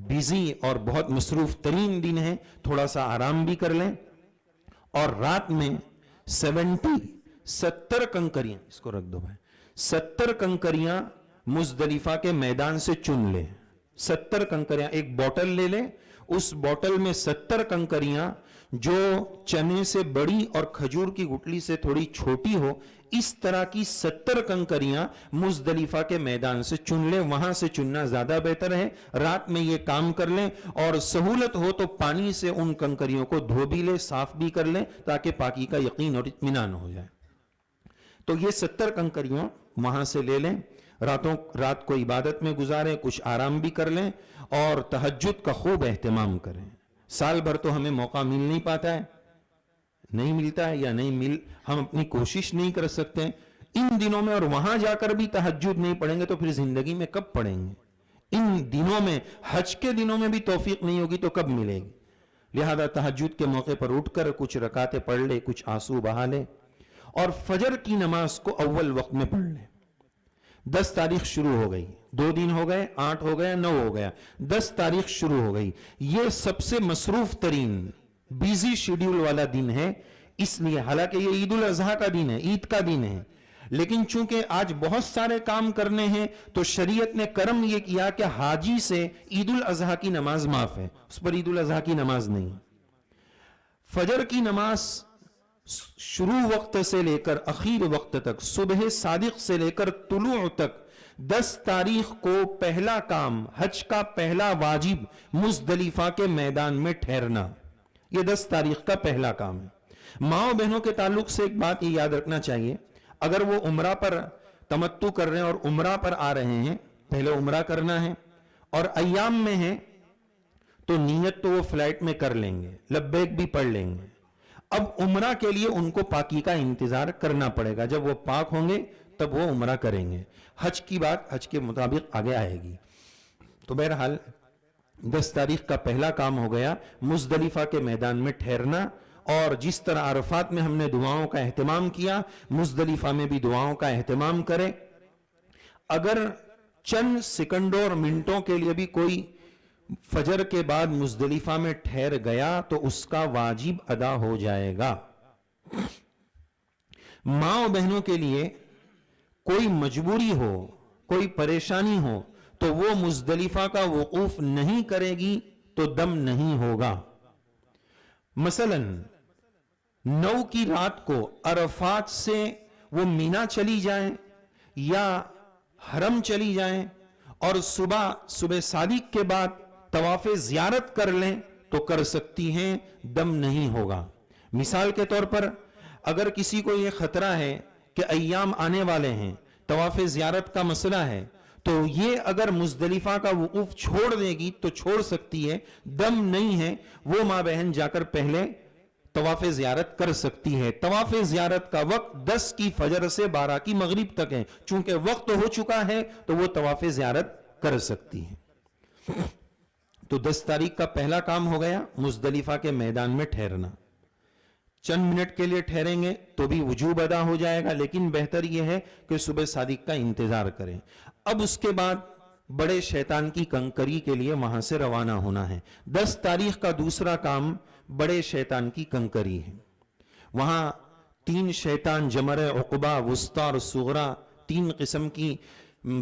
بیزی اور بہت مصروف ترین دن ہے, تھوڑا سا آرام بھی کر لیں. اور رات میں 70 کنکریاں, اس کو رکھ دو بھائی, 70 کنکریاں مزدلفہ کے میدان سے چن لیں. 70 کنکریاں, ایک بوٹل لے لیں, اس بوٹل میں 70 کنکریاں جو چنے سے بڑی اور کھجور کی گٹلی سے تھوڑی چھوٹی ہو, اس طرح کی 70 کنکریاں مزدلفہ کے میدان سے چن لیں. وہاں سے چننا زیادہ بہتر ہے. رات میں یہ کام کر لیں, اور سہولت ہو تو پانی سے ان کنکریوں کو دھو بھی لیں, صاف بھی کر لیں, تاکہ پاکی کا یقین اور اطمینان ہو جائے. تو یہ 70 کنکریاں وہاں سے لے لیں, رات کو عبادت میں گزاریں, کچھ آرام بھی کر لیں, اور تہجد کا خوب اہتمام کریں. سال بھر تو ہمیں موقع مل نہیں پاتا ہے, نہیں ملتا ہے, یا ہم اپنی کوشش نہیں کر سکتے ہیں ان دنوں میں, اور وہاں جا کر بھی تہجد نہیں پڑھیں گے تو پھر زندگی میں کب پڑھیں گے؟ ان دنوں میں, حج کے دنوں میں بھی توفیق نہیں ہوگی تو کب ملے گی؟ لہذا تہجد کے موقع پر اٹھ کر کچھ رکعتیں پڑھ لے، کچھ آنسو بہا لے، اور فجر کی نماز کو اول وقت میں پڑھ لے۔ 10 تاریخ شروع ہو گئی، 2 دن ہو گئے، 8 ہو گیا، 9 ہو گیا، 10 تاریخ شروع ہو گئی۔ یہ سب سے مصروف ترین بیزی شیڈیول والا دن ہے، اس لیے حالانکہ یہ عید الاضحیٰ کا دن ہے، عید کا دن ہے، لیکن چونکہ آج بہت سارے کام کرنے ہیں تو شریعت نے کرم یہ کیا کہ حاجی سے عید الاضحیٰ کی نماز معاف ہے، اس پر عید الاضحیٰ کی نماز نہیں۔ فجر کی نماز شروع وقت سے لے کر اخیر وقت تک، صبح صادق سے لے کر طلوع تک، 10 تاریخ کو پہلا کام، حج کا پہلا واجب مزدلفہ کے میدان میں ٹھہرنا، یہ 10 تاریخ کا پہلا کام ہے۔ ماں و بہنوں کے تعلق سے ایک بات یہ یاد رکھنا چاہیے، اگر وہ عمرہ پر تمتع کر رہے ہیں اور عمرہ پر آ رہے ہیں، پہلے عمرہ کرنا ہے اور ایام میں ہیں تو نیت تو وہ فلائٹ میں کر لیں گے، لبیک بھی پڑھ لیں گے۔ اب عمرہ کے لیے ان کو پاکی کا انتظار کرنا پڑے گا، جب وہ پاک ہوں گے تب وہ عمرہ کریں گے۔ حج کی بات حج کے مطابق آگے آئے گی۔ تو بہرحال 10 تاریخ کا پہلا کام ہو گیا مزدلفہ کے میدان میں ٹھہرنا، اور جس طرح عرفات میں ہم نے دعاؤں کا اہتمام کیا، مزدلفہ میں بھی دعاؤں کا اہتمام کرے۔ اگر چند سیکنڈوں اور منٹوں کے لیے بھی کوئی فجر کے بعد مزدلفہ میں ٹھہر گیا تو اس کا واجب ادا ہو جائے گا۔ ماں و بہنوں کے لیے کوئی مجبوری ہو، کوئی پریشانی ہو تو وہ مزدلفہ کا وقوف نہیں کرے گی تو دم نہیں ہوگا۔ مثلا 9 کی رات کو عرفات سے وہ مینا چلی جائیں یا حرم چلی جائیں اور صبح صادق کے بعد طواف زیارت کر لیں تو کر سکتی ہیں، دم نہیں ہوگا۔ مثال کے طور پر اگر کسی کو یہ خطرہ ہے کہ ایام آنے والے ہیں، طواف زیارت کا مسئلہ ہے، تو یہ اگر مزدلفہ کا وقوف چھوڑ دے گی تو چھوڑ سکتی ہے، دم نہیں ہے، وہ ماں بہن جا کر پہلے طواف زیارت کر سکتی ہے۔ طواف زیارت کا وقت 10 کی فجر سے 12 کی مغرب تک ہے، چونکہ وقت ہو چکا ہے تو وہ طواف زیارت کر سکتی ہے۔ تو 10 تاریخ کا پہلا کام ہو گیا مزدلفہ کے میدان میں ٹھہرنا۔ چند منٹ کے لیے ٹھہریں گے تو بھی وجوب ادا ہو جائے گا، لیکن بہتر یہ ہے کہ صبح صادق کا انتظار کریں۔ اب اس کے بعد بڑے شیطان کی کنکری کے لیے وہاں سے روانہ ہونا ہے۔ 10 تاریخ کا دوسرا کام بڑے شیطان کی کنکری ہے۔ وہاں 3 شیطان، جمر، عقبہ، وسطیٰ اور صغریٰ، 3 قسم کی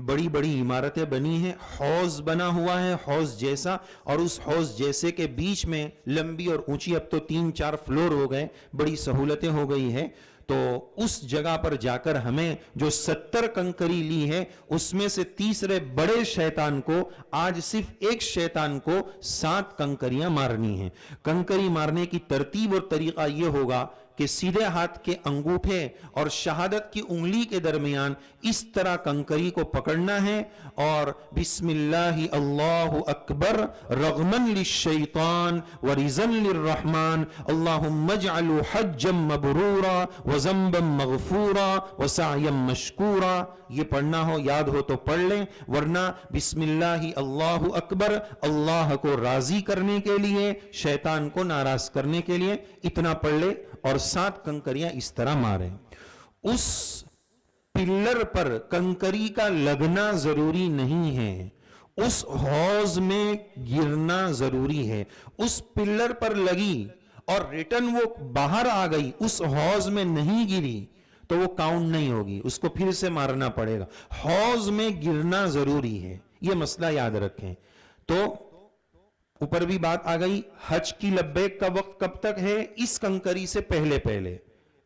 بڑی بڑی عمارتیں بنی ہیں، حوض بنا ہوا ہے حوض جیسا، اور اس حوض جیسے کے بیچ میں لمبی اور اونچی، اب تو 3-4 فلور ہو گئے، بڑی سہولتیں ہو گئی ہیں، تو اس جگہ پر جا کر ہمیں جو 70 کنکری لی ہے اس میں سے تیسرے بڑے شیطان کو، آج صرف ایک شیطان کو 7 کنکریاں مارنی ہیں۔ کنکری مارنے کی ترتیب اور طریقہ یہ ہوگا کہ سیدھے ہاتھ کے انگوٹھے اور شہادت کی انگلی کے درمیان اس طرح کنکری کو پکڑنا ہے اور بسم اللہ اللہ اکبر رغمن للشیطان ورزن للرحمن اللہم اجعلوا حجا مبرورا وذنبا مغفورا وسعیا مشکورا، یہ پڑھنا ہو، یاد ہو تو پڑھ لیں، ورنہ بسم اللہ اللہ اکبر اللہ کو راضی کرنے کے لیے، شیطان کو ناراض کرنے کے لیے اتنا پڑھ لے اور 7 کنکریاں اس طرح ماریں۔ اس پلر پر کنکری کا لگنا ضروری نہیں ہے، اس حوض میں گرنا ضروری ہے۔ اس پلر پر لگی اور ریٹن وہ باہر آ گئی، اس حوض میں نہیں گری تو وہ کاؤنٹ نہیں ہوگی، اس کو پھر سے مارنا پڑے گا۔ حوض میں گرنا ضروری ہے، یہ مسئلہ یاد رکھیں۔ تو اوپر بھی بات آ گئی، حج کی لبیک کا وقت کب تک ہے؟ اس کنکری سے پہلے پہلے،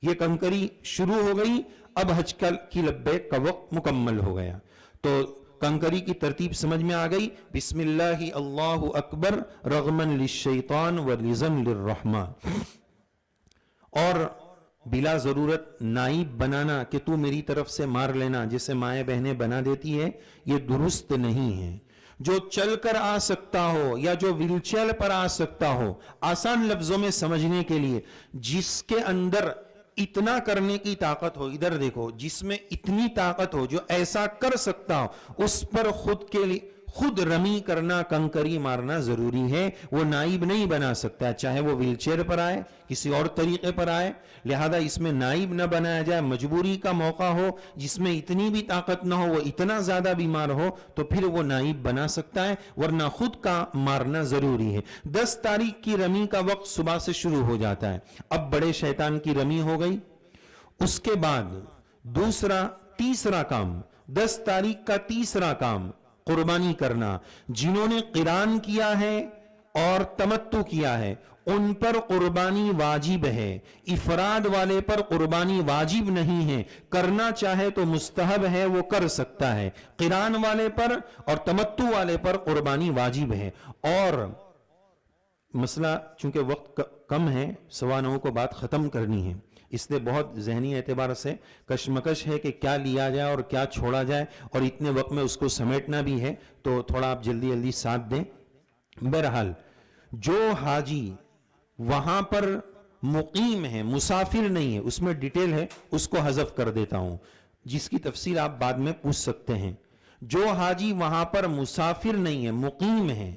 یہ کنکری شروع ہو گئی، اب حج کی لبیک کا وقت مکمل ہو گیا۔ تو کنکری کی ترتیب سمجھ میں آ گئی، بسم اللہ اللہ اکبر رغمن للشیطان ورزن للرحمن، اور بلا ضرورت نائب بنانا کہ تو میری طرف سے مار لینا جیسے مائیں بہنیں بنا دیتی ہے، یہ درست نہیں ہے۔ جو چل کر آ سکتا ہو یا جو ویل چیئر پر آ سکتا ہو، آسان لفظوں میں سمجھنے کے لیے، جس کے اندر اتنا کرنے کی طاقت ہو، ادھر دیکھو، جس میں اتنی طاقت ہو جو ایسا کر سکتا ہو، اس پر خود رمی کرنا، کنکری مارنا ضروری ہے. وہ نائب نہیں بنا سکتا، چاہے وہ ویل چیئر پر آئے، کسی اور طریقے پر آئے. لہذا اس میں نائب نہ بنایا جائے. مجبوری کا موقع ہو جس میں اتنی بھی طاقت نہ ہو، وہ اتنا زیادہ بیمار ہو، تو پھر وہ نائب بنا سکتا ہے، ورنہ خود کا مارنا ضروری ہے. 10 تاریخ کی رمی کا وقت صبح سے شروع ہو جاتا ہے. اب بڑے شیطان کی رمی ہو گئی. اس کے بعد تیسرا کام، 10 تاریخ کا تیسرا کام قربانی کرنا. جنہوں نے قران کیا ہے اور تمتع کیا ہے ان پر قربانی واجب ہے. افراد والے پر قربانی واجب نہیں ہے، کرنا چاہے تو مستحب ہے، وہ کر سکتا ہے. قران والے پر اور تمتع والے پر قربانی واجب ہے. اور مسئلہ چونکہ وقت کم ہے، 9:15 کو بات ختم کرنی ہے، اس لیے بہت ذہنی اعتبار سے کشمکش ہے کہ کیا لیا جائے اور کیا چھوڑا جائے، اور اتنے وقت میں اس کو سمیٹنا بھی ہے، تو تھوڑا آپ جلدی ساتھ دیں. بہرحال جو حاجی وہاں پر مقیم ہے، مسافر نہیں ہے، اس میں ڈیٹیل ہے، اس کو حذف کر دیتا ہوں، جس کی تفصیل آپ بعد میں پوچھ سکتے ہیں. جو حاجی وہاں پر مسافر نہیں ہے، مقیم ہے،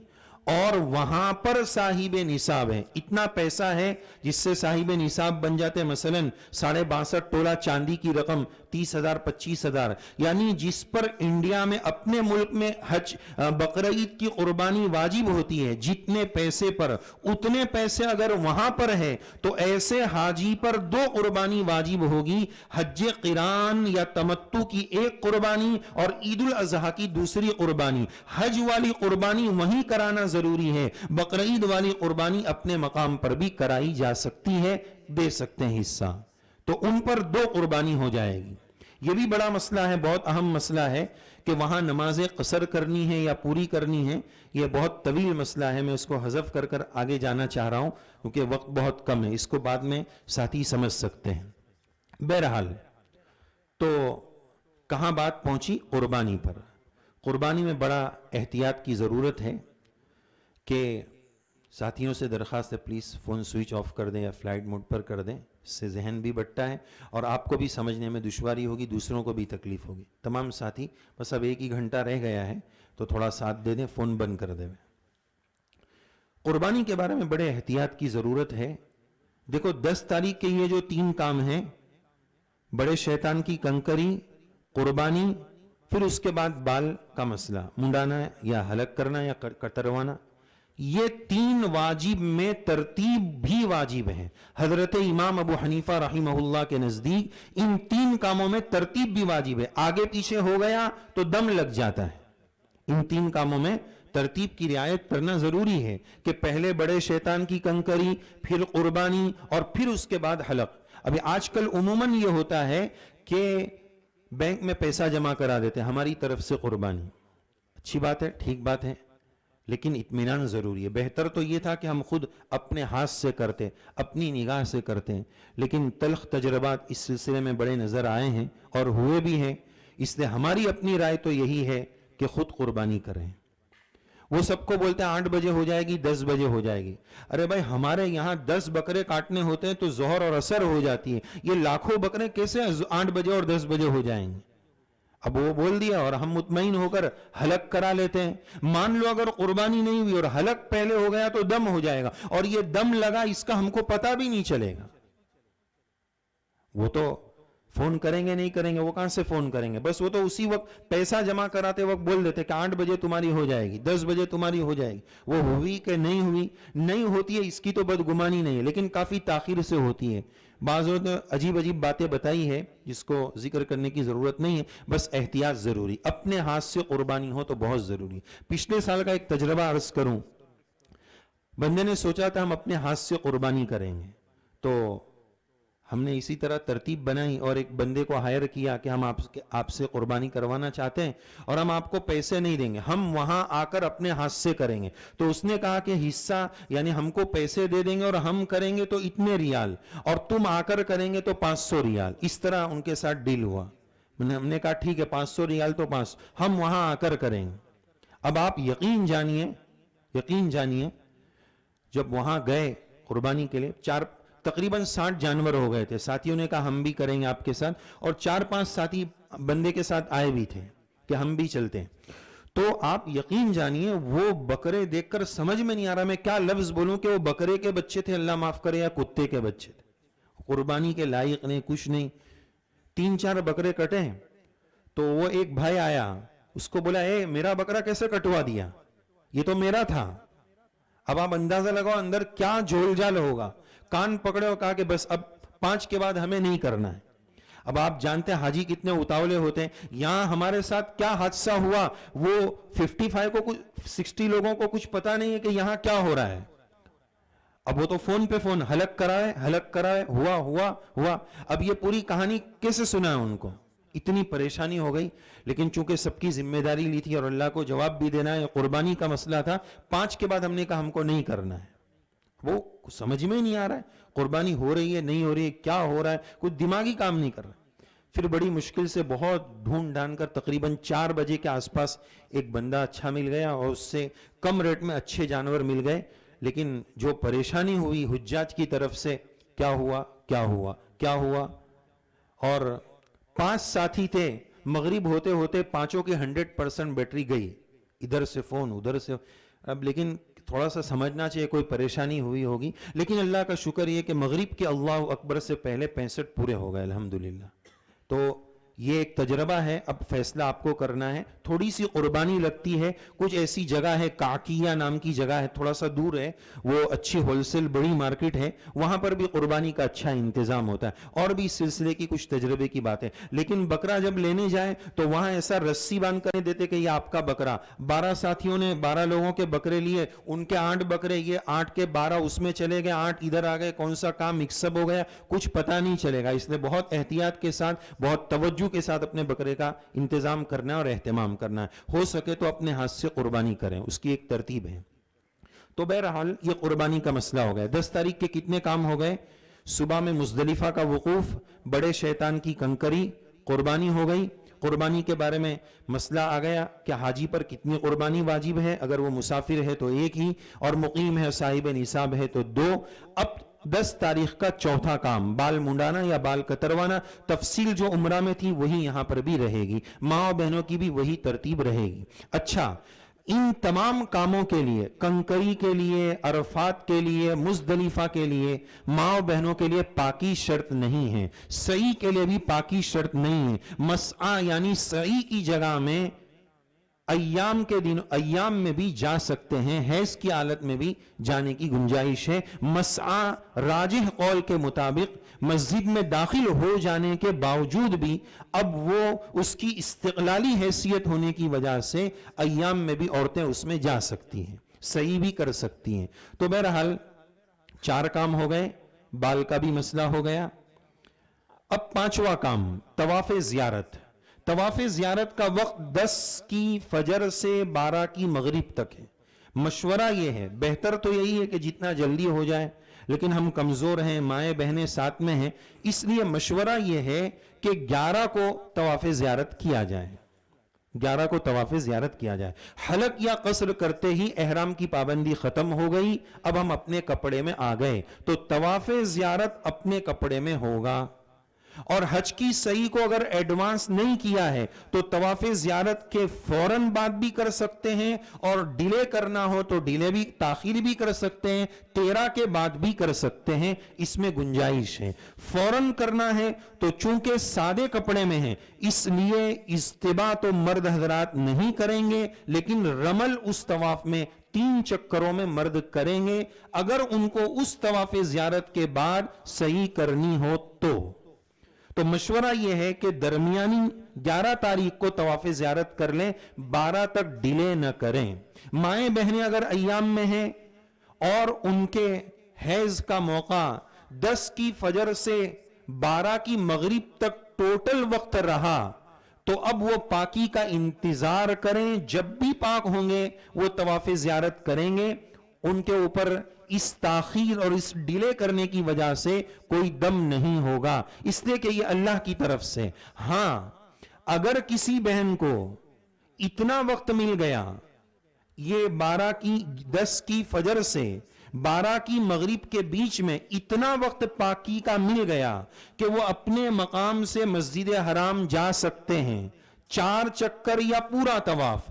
اور وہاں پر صاحب نصاب ہے، اتنا پیسہ ہے جس سے صاحب نصاب بن جاتے، مثلا 62.5 تولہ چاندی کی رقم 30,000 25,000، یعنی جس پر انڈیا میں اپنے ملک میں حج بقرعید کی قربانی واجب ہوتی ہے، جتنے پیسے پر اتنے پیسے اگر وہاں پر ہے تو ایسے حاجی پر 2 قربانی واجب ہوگی. حج قران یا تمتع کی 1 قربانی اور عید الاضحیٰ کی 2 قربانی. حج والی قربانی وہیں کرانا ضروری ہے، بقرعید والی قربانی اپنے مقام پر بھی کرائی جا سکتی ہے، دے سکتے ہیں حصہ، تو ان پر 2 قربانی ہو جائے گی. یہ بھی بڑا مسئلہ ہے، بہت اہم مسئلہ ہے کہ وہاں نمازیں قصر کرنی ہے یا پوری کرنی ہے. یہ بہت طویل مسئلہ ہے، میں اس کو حذف کر آگے جانا چاہ رہا ہوں کیونکہ وقت بہت کم ہے، اس کو بعد میں ساتھی سمجھ سکتے ہیں. بہرحال تو کہاں بات پہنچی؟ قربانی پر. قربانی میں بڑا احتیاط کی ضرورت ہے کہ ساتھیوں سے درخواست ہے پلیز فون سوئچ آف کر دیں یا فلائٹ موڈ پر کر دیں، اس سے ذہن بھی بٹتا ہے اور آپ کو بھی سمجھنے میں دشواری ہوگی، دوسروں کو بھی تکلیف ہوگی. تمام ساتھی بس اب 1 ہی گھنٹہ رہ گیا ہے تو تھوڑا ساتھ دے دیں، فون بند کر دیں. قربانی کے بارے میں بڑے احتیاط کی ضرورت ہے. دیکھو 10 تاریخ کے یہ جو 3 کام ہیں، بڑے شیطان کی کنکری، قربانی، پھر اس کے بعد بال کا مسئلہ، منڈانا یا حلق کرنا یا کتروانا، یہ 3 واجب میں ترتیب بھی واجب ہے. حضرت امام ابو حنیفہ رحمہ اللہ کے نزدیک ان 3 کاموں میں ترتیب بھی واجب ہے. آگے پیچھے ہو گیا تو دم لگ جاتا ہے. ان 3 کاموں میں ترتیب کی رعایت کرنا ضروری ہے کہ پہلے بڑے شیطان کی کنکری، پھر قربانی اور پھر اس کے بعد حلق. ابھی آج کل عموماً یہ ہوتا ہے کہ بینک میں پیسہ جمع کرا دیتے ہیں ہماری طرف سے قربانی. اچھی بات ہے، ٹھیک بات ہے، لیکن اطمینان ضروری ہے. بہتر تو یہ تھا کہ ہم خود اپنے ہاتھ سے کرتے، اپنی نگاہ سے کرتے ہیں، لیکن تلخ تجربات اس سلسلے میں بڑے نظر آئے ہیں اور ہوئے بھی ہیں. اس لیے ہماری اپنی رائے تو یہی ہے کہ خود قربانی کریں. وہ سب کو بولتے ہیں 8 بجے ہو جائے گی، 10 بجے ہو جائے گی. ارے بھائی ہمارے یہاں 10 بکرے کاٹنے ہوتے ہیں تو ظہر اور عصر ہو جاتی ہے. یہ لاکھوں بکرے کیسے 8 بجے اور 10 بجے ہو جائیں گے؟ اب وہ بول دیا اور ہم مطمئن ہو کر حلق کرا لیتے ہیں. مان لو اگر قربانی نہیں ہوئی اور حلق پہلے ہو گیا تو دم ہو جائے گا، اور یہ دم لگا اس کا ہم کو پتہ بھی نہیں چلے گا. وہ تو فون کریں گے نہیں کریں گے، وہ کہاں سے فون کریں گے؟ بس وہ تو اسی وقت پیسہ جمع کراتے وقت بول دیتے کہ 8 بجے تمہاری ہو جائے گی، 10 بجے تمہاری ہو جائے گی. وہ ہوئی کہ نہیں ہوئی؟ نہیں ہوتی ہے اس کی تو بدگمانی نہیں ہے، لیکن کافی تاخیر سے ہوتی ہے. بعضوں نے عجیب باتیں بتائی ہے جس کو ذکر کرنے کی ضرورت نہیں ہے، بس احتیاط ضروری. اپنے ہاتھ سے قربانی ہو تو بہت ضروری. پچھلے سال کا ایک تجربہ عرض کروں. بندے نے سوچا تھا ہم اپنے ہاتھ سے قربانی کریں گے، تو ہم نے اسی طرح ترتیب بنائی اور ایک بندے کو ہائر کیا کہ ہم آپ سے قربانی کروانا چاہتے ہیں اور ہم آپ کو پیسے نہیں دیں گے، ہم وہاں آ کر اپنے ہاتھ سے کریں گے. تو اس نے کہا کہ حصہ یعنی ہم کو پیسے دے دیں گے اور ہم کریں گے تو اتنے ریال، اور تم آ کر کریں گے تو 500 ریال. اس طرح ان کے ساتھ ڈیل ہوا. ہم نے کہا ٹھیک ہے 500 ریال تو 500، ہم وہاں آ کر کریں گے. اب آپ یقین جانیے جب وہاں گئے قربانی کے لیے، تقریباً 60 جانور ہو گئے تھے. ساتھیوں نے کہا ہم بھی کریں گے آپ کے ساتھ، اور 4-5 ساتھی بندے کے ساتھ آئے بھی تھے کہ ہم بھی چلتے ہیں. تو آپ یقین جانیے وہ بکرے دیکھ کر سمجھ میں نہیں آ رہا میں کیا لفظ بولوں کہ وہ بکرے کے بچے تھے اللہ معاف کرے یا کتے کے بچے تھے, قربانی کے لائق نہیں, کچھ نہیں. 3-4 بکرے کٹے ہیں تو وہ ایک بھائی آیا, اس کو بولا اے میرا بکرا کیسے کٹوا دیا, یہ تو میرا تھا. اب آپ اندازہ لگاؤ اندر کیا جھول جھال ہوگا. کان پکڑے اور کہا کہ بس اب 5 کے بعد ہمیں نہیں کرنا ہے. اب آپ جانتے ہیں حاجی کتنے اتاولے ہوتے ہیں. یہاں ہمارے ساتھ کیا حادثہ ہوا, وہ 55 کو 60 لوگوں کو کچھ پتا نہیں ہے کہ یہاں کیا ہو رہا ہے. اب وہ تو فون پہ فون, حلق کرائے, ہوا. اب یہ پوری کہانی کیسے سنا ہے ان کو, اتنی پریشانی ہو گئی. لیکن چونکہ سب کی ذمہ داری لی تھی اور اللہ کو جواب بھی دینا ہے, قربانی کا مسئلہ تھا, 5 کے بعد ہم نے کہا ہم کو نہیں کرنا ہے. وہ سمجھ میں نہیں آ رہا ہے قربانی ہو رہی ہے نہیں ہو رہی ہے, کیا ہو رہا ہے, کچھ دماغی کام نہیں کر رہا. پھر بڑی مشکل سے بہت ڈھونڈ ڈھانڈ کر تقریباً 4 بجے کے آس پاس ایک بندہ اچھا مل گیا اور اس سے کم ریٹ میں اچھے جانور مل گئے. لیکن جو پریشانی ہوئی حجاج کی طرف سے, کیا ہوا, اور 5 ساتھی تھے, مغرب ہوتے ہوتے 5 کی 100% بیٹری گئی, ادھر سے فون ادھر سے. اب لیکن تھوڑا سا سمجھنا چاہیے کوئی پریشانی ہوئی ہوگی, لیکن اللہ کا شکر یہ کہ مغرب کے اللہ اکبر سے پہلے 65 پورے ہو گئے الحمدللہ. تو یہ ایک تجربہ ہے, اب فیصلہ آپ کو کرنا ہے. تھوڑی سی قربانی لگتی ہے, کچھ ایسی جگہ ہے, کاکیہ نام کی جگہ ہے, تھوڑا سا دور ہے, وہ اچھی ہول سیل بڑی مارکیٹ ہے, وہاں پر بھی قربانی کا اچھا انتظام ہوتا ہے. اور بھی اس سلسلے کی کچھ تجربے کی باتیں. لیکن بکرا جب لینے جائے تو وہاں ایسا رسی باندھ کر دیتے کہ یہ آپ کا بکرا. 12 ساتھیوں نے 12 لوگوں کے بکرے لیے, ان کے 8 بکرے, یہ 8 کے 12 اس میں چلے گئے, 8 ادھر آ گئے, کون سا کام مکس اپ ہو گیا کچھ پتا نہیں چلے گا. اس لیے بہت احتیاط کے ساتھ, بہت توجہ کے ساتھ اپنے بکرے کا انتظام کرنا ہے اور اہتمام کرنا ہے. ہو سکے تو اپنے ہاتھ سے قربانی کریں, اس کی ایک ترتیب ہے. تو بہرحال یہ قربانی کا مسئلہ ہو گیا. 10 تاریخ کے کتنے کام ہو گئے؟ صبح میں مزدلفہ کا وقوف, بڑے شیطان کی کنکری, قربانی ہو گئی. قربانی کے بارے میں مسئلہ آ گیا کہ حاجی پر کتنی قربانی واجب ہے. اگر وہ مسافر ہے تو 1 ہی, اور مقیم ہے صاحب نصاب ہے تو 2. اب 10 تاریخ کا چوتھا کام, بال منڈانا یا بال کتروانا. تفصیل جو عمرہ میں تھی وہی یہاں پر بھی رہے گی, ماں و بہنوں کی بھی وہی ترتیب رہے گی. اچھا, ان تمام کاموں کے لیے, کنکری کے لیے, عرفات کے لیے, مزدلفہ کے لیے, ماں و بہنوں کے لیے پاکی شرط نہیں ہے. سعی کے لیے بھی پاکی شرط نہیں ہے. مسعی یعنی سعی کی جگہ میں ایام کے دن, ایام میں بھی جا سکتے ہیں, حیض کی حالت میں بھی جانے کی گنجائش ہے. مسعی راجح قول کے مطابق مسجد میں داخل ہو جانے کے باوجود بھی اب وہ اس کی استقلالی حیثیت ہونے کی وجہ سے ایام میں بھی عورتیں اس میں جا سکتی ہیں, صحیح بھی کر سکتی ہیں. تو بہرحال 4 کام ہو گئے, بال کا بھی مسئلہ ہو گیا. اب 5واں کام طواف زیارت. طواف زیارت کا وقت 10 کی فجر سے 12 کی مغرب تک ہے. مشورہ یہ ہے, بہتر تو یہی ہے کہ جتنا جلدی ہو جائے, لیکن ہم کمزور ہیں, مائیں بہنیں ساتھ میں ہیں, اس لیے مشورہ یہ ہے کہ 11 کو طواف زیارت کیا جائے. 11 کو طواف زیارت کیا جائے. حلق یا قصر کرتے ہی احرام کی پابندی ختم ہو گئی, اب ہم اپنے کپڑے میں آ گئے تو طواف زیارت اپنے کپڑے میں ہوگا. اور حج کی سعی کو اگر ایڈوانس نہیں کیا ہے تو طواف زیارت کے فوراً بعد بھی کر سکتے ہیں, اور ڈیلے کرنا ہو تو ڈیلے بھی, تاخیر بھی کر سکتے ہیں, 13 کے بعد بھی کر سکتے ہیں, اس میں گنجائش ہے. فوراً کرنا ہے تو چونکہ سادے کپڑے میں ہیں اس لیے اجتباء تو مرد حضرات نہیں کریں گے, لیکن رمل اس طواف میں 3 چکروں میں مرد کریں گے اگر ان کو اس طواف زیارت کے بعد سعی کرنی ہو تو. تو مشورہ یہ ہے کہ درمیانی 11 تاریخ کو طواف زیارت کر لیں, 12 تک ڈیلے نہ کریں. مائیں بہنیں اگر ایام میں ہیں اور ان کے حیض کا موقع 10 کی فجر سے 12 کی مغرب تک ٹوٹل وقت رہا تو اب وہ پاکی کا انتظار کریں, جب بھی پاک ہوں گے وہ طواف زیارت کریں گے. ان کے اوپر اس تاخیر اور اس ڈیلے کرنے کی وجہ سے کوئی دم نہیں ہوگا, اس لیے کہ یہ اللہ کی طرف سے. ہاں, اگر کسی بہن کو اتنا وقت مل گیا, یہ 10 کی فجر سے 12 کی مغرب کے بیچ میں اتنا وقت پاکی کا مل گیا کہ وہ اپنے مقام سے مسجد حرام جا سکتے ہیں, 4 چکر یا پورا طواف,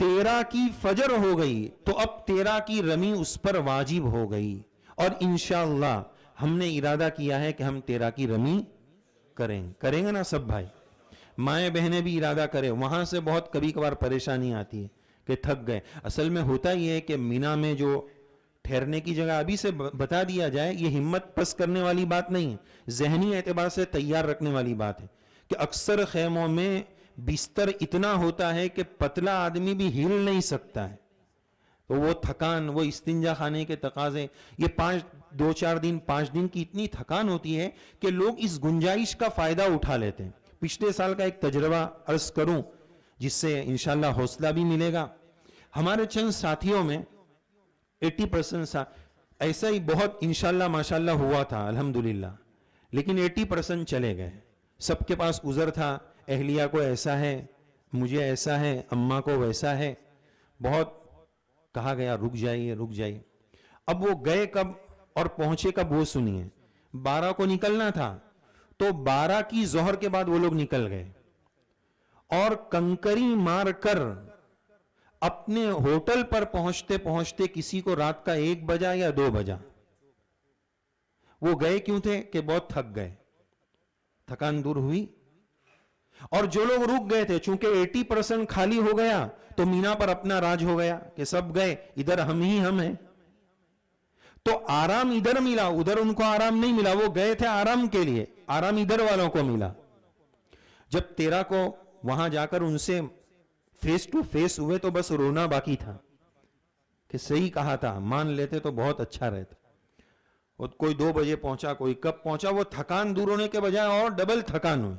13 کی فجر ہو گئی تو اب 13 کی رمی اس پر واجب ہو گئی، اور انشاءاللہ ہم نے ارادہ کیا ہے کہ ہم 13 کی رمی کریں گے نا سب بھائی، مائیں بہنیں بھی ارادہ کریں. وہاں سے بہت کبھی کبھار پریشانی آتی ہے کہ تھک گئے. اصل میں ہوتا یہ ہے کہ مینا میں جو ٹھہرنے کی جگہ ابھی سے بتا دیا جائے، یہ ہمت پس کرنے والی بات نہیں ہے، ذہنی اعتبار سے تیار رکھنے والی بات ہے کہ اکثر خیموں میں بستر اتنا ہوتا ہے کہ پتلا آدمی بھی ہل نہیں سکتا ہے، تو وہ تھکان، وہ استنجا خانے کے تقاضے، یہ 5 دن کی اتنی تھکان ہوتی ہے کہ لوگ اس گنجائش کا فائدہ اٹھا لیتے ہیں. پچھلے سال کا ایک تجربہ عرض کروں جس سے انشاءاللہ حوصلہ بھی ملے گا. ہمارے چند ساتھیوں میں 80% ایسا ہی بہت انشاءاللہ ماشاءاللہ ہوا تھا الحمدللہ، لیکن 80% چلے گئے. سب کے پاس عذر تھا، اہلیہ کو ایسا ہے، مجھے ایسا ہے، اماں کو ویسا ہے. بہت کہا گیا رک جائیے. اب وہ گئے کب اور پہنچے کب وہ سنیے. 12 کو نکلنا تھا تو 12 کی ظہر کے بعد وہ لوگ نکل گئے، اور کنکری مار کر اپنے ہوٹل پر پہنچتے کسی کو رات کا 1 بجا یا 2 بجا. وہ گئے کیوں تھے کہ بہت تھک گئے، تھکان دور ہوئی. اور جو لوگ رک گئے تھے چونکہ 80% خالی ہو گیا تو مینا پر اپنا راج ہو گیا کہ سب گئے، ادھر ہم ہیں. تو آرام ادھر ملا، ادھر ان کو آرام نہیں ملا. وہ گئے تھے آرام کے لیے، آرام ادھر والوں کو ملا. جب 13 کو وہاں جا کر ان سے فیس ٹو فیس ہوئے تو بس رونا باقی تھا کہ صحیح کہا تھا، مان لیتے تو بہت اچھا رہتا. اور کوئی 2 بجے پہنچا، کوئی کب پہنچا. وہ تھکان دور ہونے کے بجائے اور ڈبل تھکان ہوئی.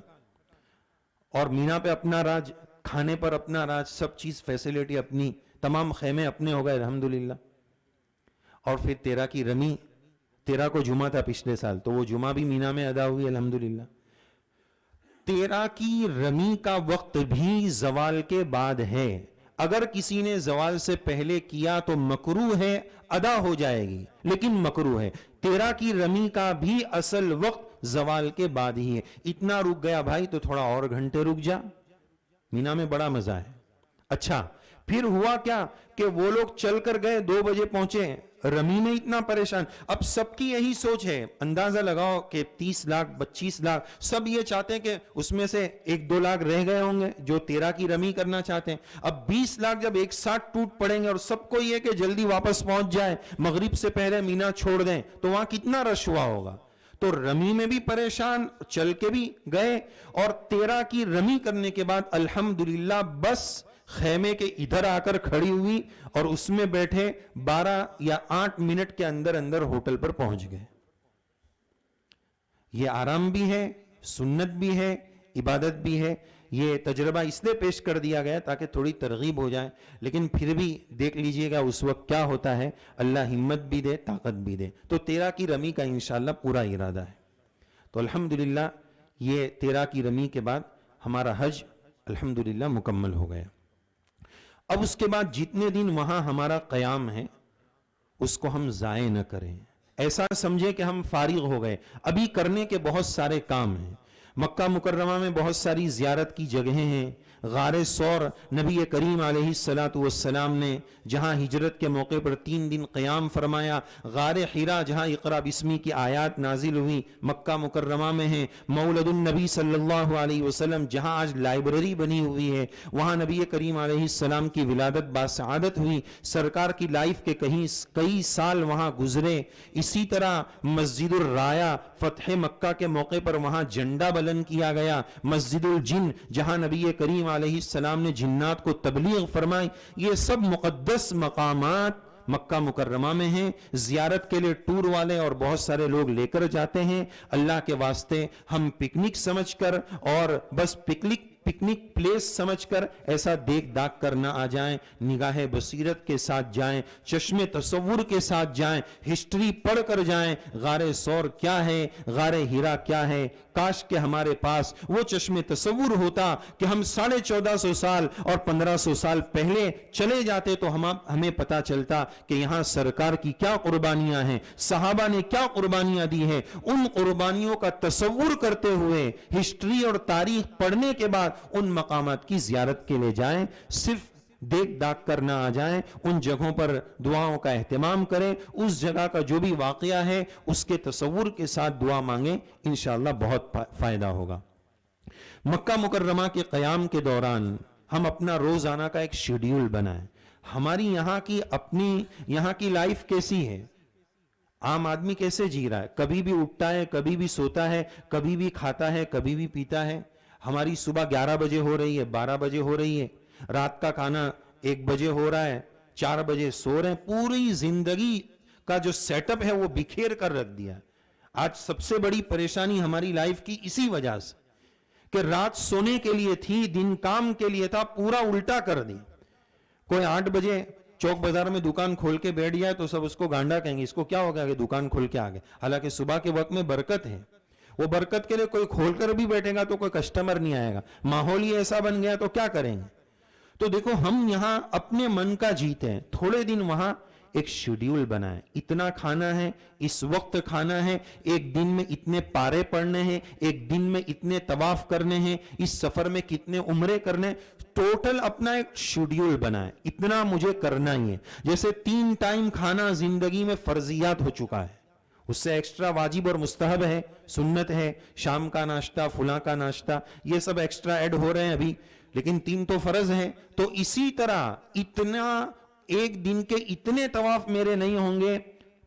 اور مینا پہ اپنا راج، کھانے پر اپنا راج، سب چیز فیسیلیٹی اپنی، تمام خیمے اپنے ہو گئے الحمدللہ. اور پھر 13 کی رمی، 13 کو جمعہ تھا پچھلے سال، تو وہ جمعہ بھی مینا میں ادا ہوئی الحمدللہ. 13 کی رمی کا وقت بھی زوال کے بعد ہے. اگر کسی نے زوال سے پہلے کیا تو مکروہ ہے، ادا ہو جائے گی لیکن مکروہ ہے. 13 کی رمی کا بھی اصل وقت زوال کے بعد ہی ہے. اتنا رک گیا بھائی تو تھوڑا اور گھنٹے رک جا، مینا میں بڑا مزہ ہے. اچھا پھر ہوا کیا کہ وہ لوگ چل کر گئے، 2 بجے پہنچے، رمی میں اتنا پریشان. اب سب کی یہی سوچ ہے، اندازہ لگاؤ کہ 30 لاکھ 25 لاکھ سب یہ چاہتے ہیں کہ اس میں سے 1-2 لاکھ رہ گئے ہوں گے جو 13 کی رمی کرنا چاہتے ہیں. اب 20 لاکھ جب ایک ساتھ ٹوٹ پڑیں گے اور سب کو یہ کہ جلدی واپس پہنچ جائے، مغرب سے پہلے مینا چھوڑ دیں، تو وہاں کتنا رش ہوا ہوگا. تو رمی میں بھی پریشان، چل کے بھی گئے. اور 13 کی رمی کرنے کے بعد الحمدللہ بس خیمے کے ادھر آ کر کھڑی ہوئی اور اس میں بیٹھے 12 یا 8 منٹ کے اندر ہوٹل پر پہنچ گئے. یہ آرام بھی ہے، سنت بھی ہے، عبادت بھی ہے. یہ تجربہ اس لیے پیش کر دیا گیا تاکہ تھوڑی ترغیب ہو جائے، لیکن پھر بھی دیکھ لیجئے گا اس وقت کیا ہوتا ہے. اللہ ہمت بھی دے، طاقت بھی دے. تو 13 کی رمی کا انشاءاللہ پورا ارادہ ہے. تو الحمدللہ یہ 13 کی رمی کے بعد ہمارا حج الحمدللہ مکمل ہو گیا. اب اس کے بعد جتنے دن وہاں ہمارا قیام ہے اس کو ہم ضائع نہ کریں. ایسا سمجھے کہ ہم فارغ ہو گئے. ابھی کرنے کے بہت سارے کام ہیں. مکہ مکرمہ میں بہت ساری زیارت کی جگہیں ہیں. غار ثور نبی کریم علیہ السلام نے جہاں ہجرت کے موقع پر 3 دن قیام فرمایا. غار حرا جہاں اقرا بسمی کی آیات نازل ہوئی مکہ مکرمہ میں ہیں. مولد النبی صلی اللہ علیہ وسلم جہاں آج لائبریری بنی ہوئی ہے وہاں نبی کریم علیہ السلام کی ولادت باسعادت ہوئی. سرکار کی لائف کے کئی سال وہاں گزرے. اسی طرح مسجد الرایا فتح مکہ کے موقع پر وہاں جھنڈا بلند کیا گیا. مسجد الجن جہاں نبی کریم علیہ السلام نے جنات کو تبلیغ فرمائی. یہ سب مقدس مقامات مکہ مکرمہ میں ہیں. زیارت کے لیے ٹور والے اور بہت سارے لوگ لے کر جاتے ہیں. اللہ کے واسطے ہم پکنک سمجھ کر اور بس پکنک پلیس سمجھ کر ایسا دیکھ داکھ کر نہ آ جائیں. نگاہ بصیرت کے ساتھ جائیں، چشم تصور کے ساتھ جائیں، ہسٹری پڑھ کر جائیں. غار ثور کیا ہے، غار حرا کیا ہے. کاش کہ ہمارے پاس وہ چشم تصور ہوتا کہ ہم 1450 سال اور 1500 سال پہلے چلے جاتے تو ہمیں پتا چلتا کہ یہاں سرکار کی کیا قربانیاں ہیں، صحابہ نے کیا قربانیاں دی ہیں. ان قربانیوں کا تصور کرتے ہوئے ہسٹری اور تاریخ پڑھنے کے بعد ان مقامات کی زیارت کے لیے جائیں. صرف دیکھ داکھ کر نہ آ جائیں, ان جگہوں پر دعاؤں کا اہتمام کریں, اس جگہ کا جو بھی واقعہ ہے اس کے تصور کے ساتھ دعا مانگیں, انشاءاللہ بہت فائدہ ہوگا. مکہ مکرمہ کے قیام کے دوران ہم اپنا روزانہ کا ایک شیڈیول بنائیں. ہماری یہاں کی لائف کیسی ہے, عام آدمی کیسے جی رہا ہے, کبھی بھی اٹھتا ہے, کبھی بھی سوتا ہے, کبھی بھی کھاتا ہے, کبھی بھی پیتا ہے. ہماری صبح 11 بجے ہو رہی ہے, 12 بجے ہو رہی ہے, رات کا کھانا 1 بجے ہو رہا ہے, 4 بجے سو رہے ہیں. پوری زندگی کا جو سیٹ اپ ہے وہ بکھیر کر رکھ دیا. آج سب سے بڑی پریشانی ہماری لائف کی اسی وجہ سے کہ رات سونے کے لیے تھی, دن کام کے لیے تھا, پورا الٹا کر دی. کوئی 8 بجے چوک بازار میں دکان کھول کے بیٹھ جائے تو سب اس کو گانڈا کہیں گے, اس کو کیا ہو گیا کہ دکان کھول کے آ گئے. حالانکہ صبح کے وقت میں برکت ہے, وہ برکت کے لیے کوئی کھول کر بھی بیٹھے گا تو کوئی کسٹمر نہیں آئے گا. ماحول ہی ایسا بن گیا تو کیا کریں گے. تو دیکھو ہم یہاں اپنے من کا جیتے ہیں, تھوڑے دن وہاں ایک شیڈیول بنائیں. اتنا کھانا ہے, اس وقت کھانا ہے, ایک دن میں اتنے پارے پڑھنے ہیں, ایک دن میں اتنے طواف کرنے ہیں, اس سفر میں کتنے عمرے کرنے, ٹوٹل اپنا ایک شیڈیول بنائیں. اتنا مجھے کرنا ہی ہے. جیسے 3 ٹائم کھانا زندگی میں فرضیات ہو چکا ہے, اس سے ایکسٹرا واجب اور مستحب ہے, سنت ہے, شام کا ناشتہ, فلاں کا ناشتہ, یہ سب ایکسٹرا ایڈ ہو رہے ہیں ابھی, لیکن 3 تو فرض ہیں. تو اسی طرح اتنا ایک دن کے اتنے طواف میرے نہیں ہوں گے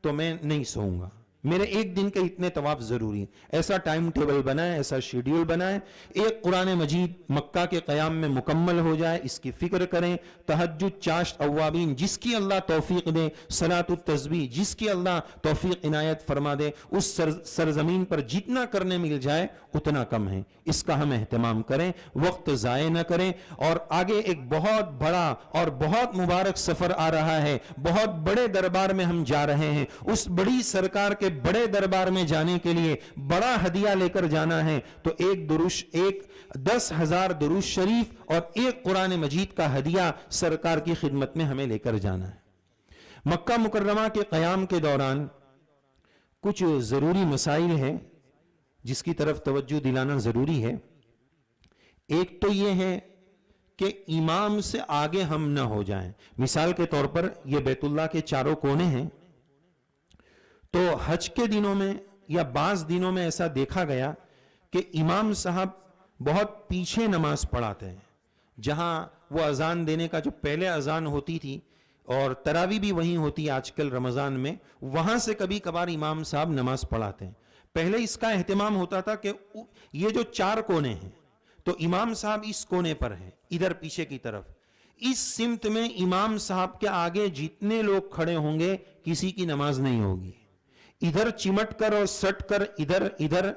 تو میں نہیں سوؤں گا. میرے ایک دن کے اتنے طواف ضروری ہیں. ایسا ٹائم ٹیبل بنائیں, ایسا شیڈیول بنائیں. ایک قرآن مجید مکہ کے قیام میں مکمل ہو جائے, اس کی فکر کریں. تہجد, چاشت, اوابین, جس کی اللہ توفیق دے, صلاۃ التسبیح, جس کی اللہ توفیق عنایت فرما دے, اس سرزمین پر جتنا کرنے مل جائے اتنا کم ہے. اس کا ہم اہتمام کریں, وقت ضائع نہ کریں. اور آگے ایک بہت بڑا اور بہت مبارک سفر آ رہا ہے, بہت بڑے دربار میں ہم جا رہے ہیں. اس بڑی سرکار کے بڑے دربار میں جانے کے لیے بڑا ہدیہ لے کر جانا ہے. تو ایک 10,000 درود شریف اور ایک قرآن مجید کا ہدیہ سرکار کی خدمت میں ہمیں لے کر جانا ہے. مکہ مکرمہ کے قیام کے دوران کچھ ضروری مسائل ہیں جس کی طرف توجہ دلانا ضروری ہے. ایک تو یہ ہے کہ امام سے آگے ہم نہ ہو جائیں. مثال کے طور پر یہ بیت اللہ کے چاروں کونے ہیں, تو حج کے دنوں میں یا بعض دنوں میں ایسا دیکھا گیا کہ امام صاحب بہت پیچھے نماز پڑھاتے ہیں. جہاں وہ اذان دینے کا جو پہلے اذان ہوتی تھی اور تراویح بھی وہیں ہوتی ہے آج کل رمضان میں, وہاں سے کبھی کبھار امام صاحب نماز پڑھاتے ہیں. پہلے اس کا اہتمام ہوتا تھا کہ یہ جو 4 کونے ہیں تو امام صاحب اس کونے پر ہیں, ادھر پیچھے کی طرف, اس سمت میں امام صاحب کے آگے جتنے لوگ کھڑے ہوں گے کسی کی نماز نہیں ہوگی. ادھر چمٹ کر اور سٹ کر ادھر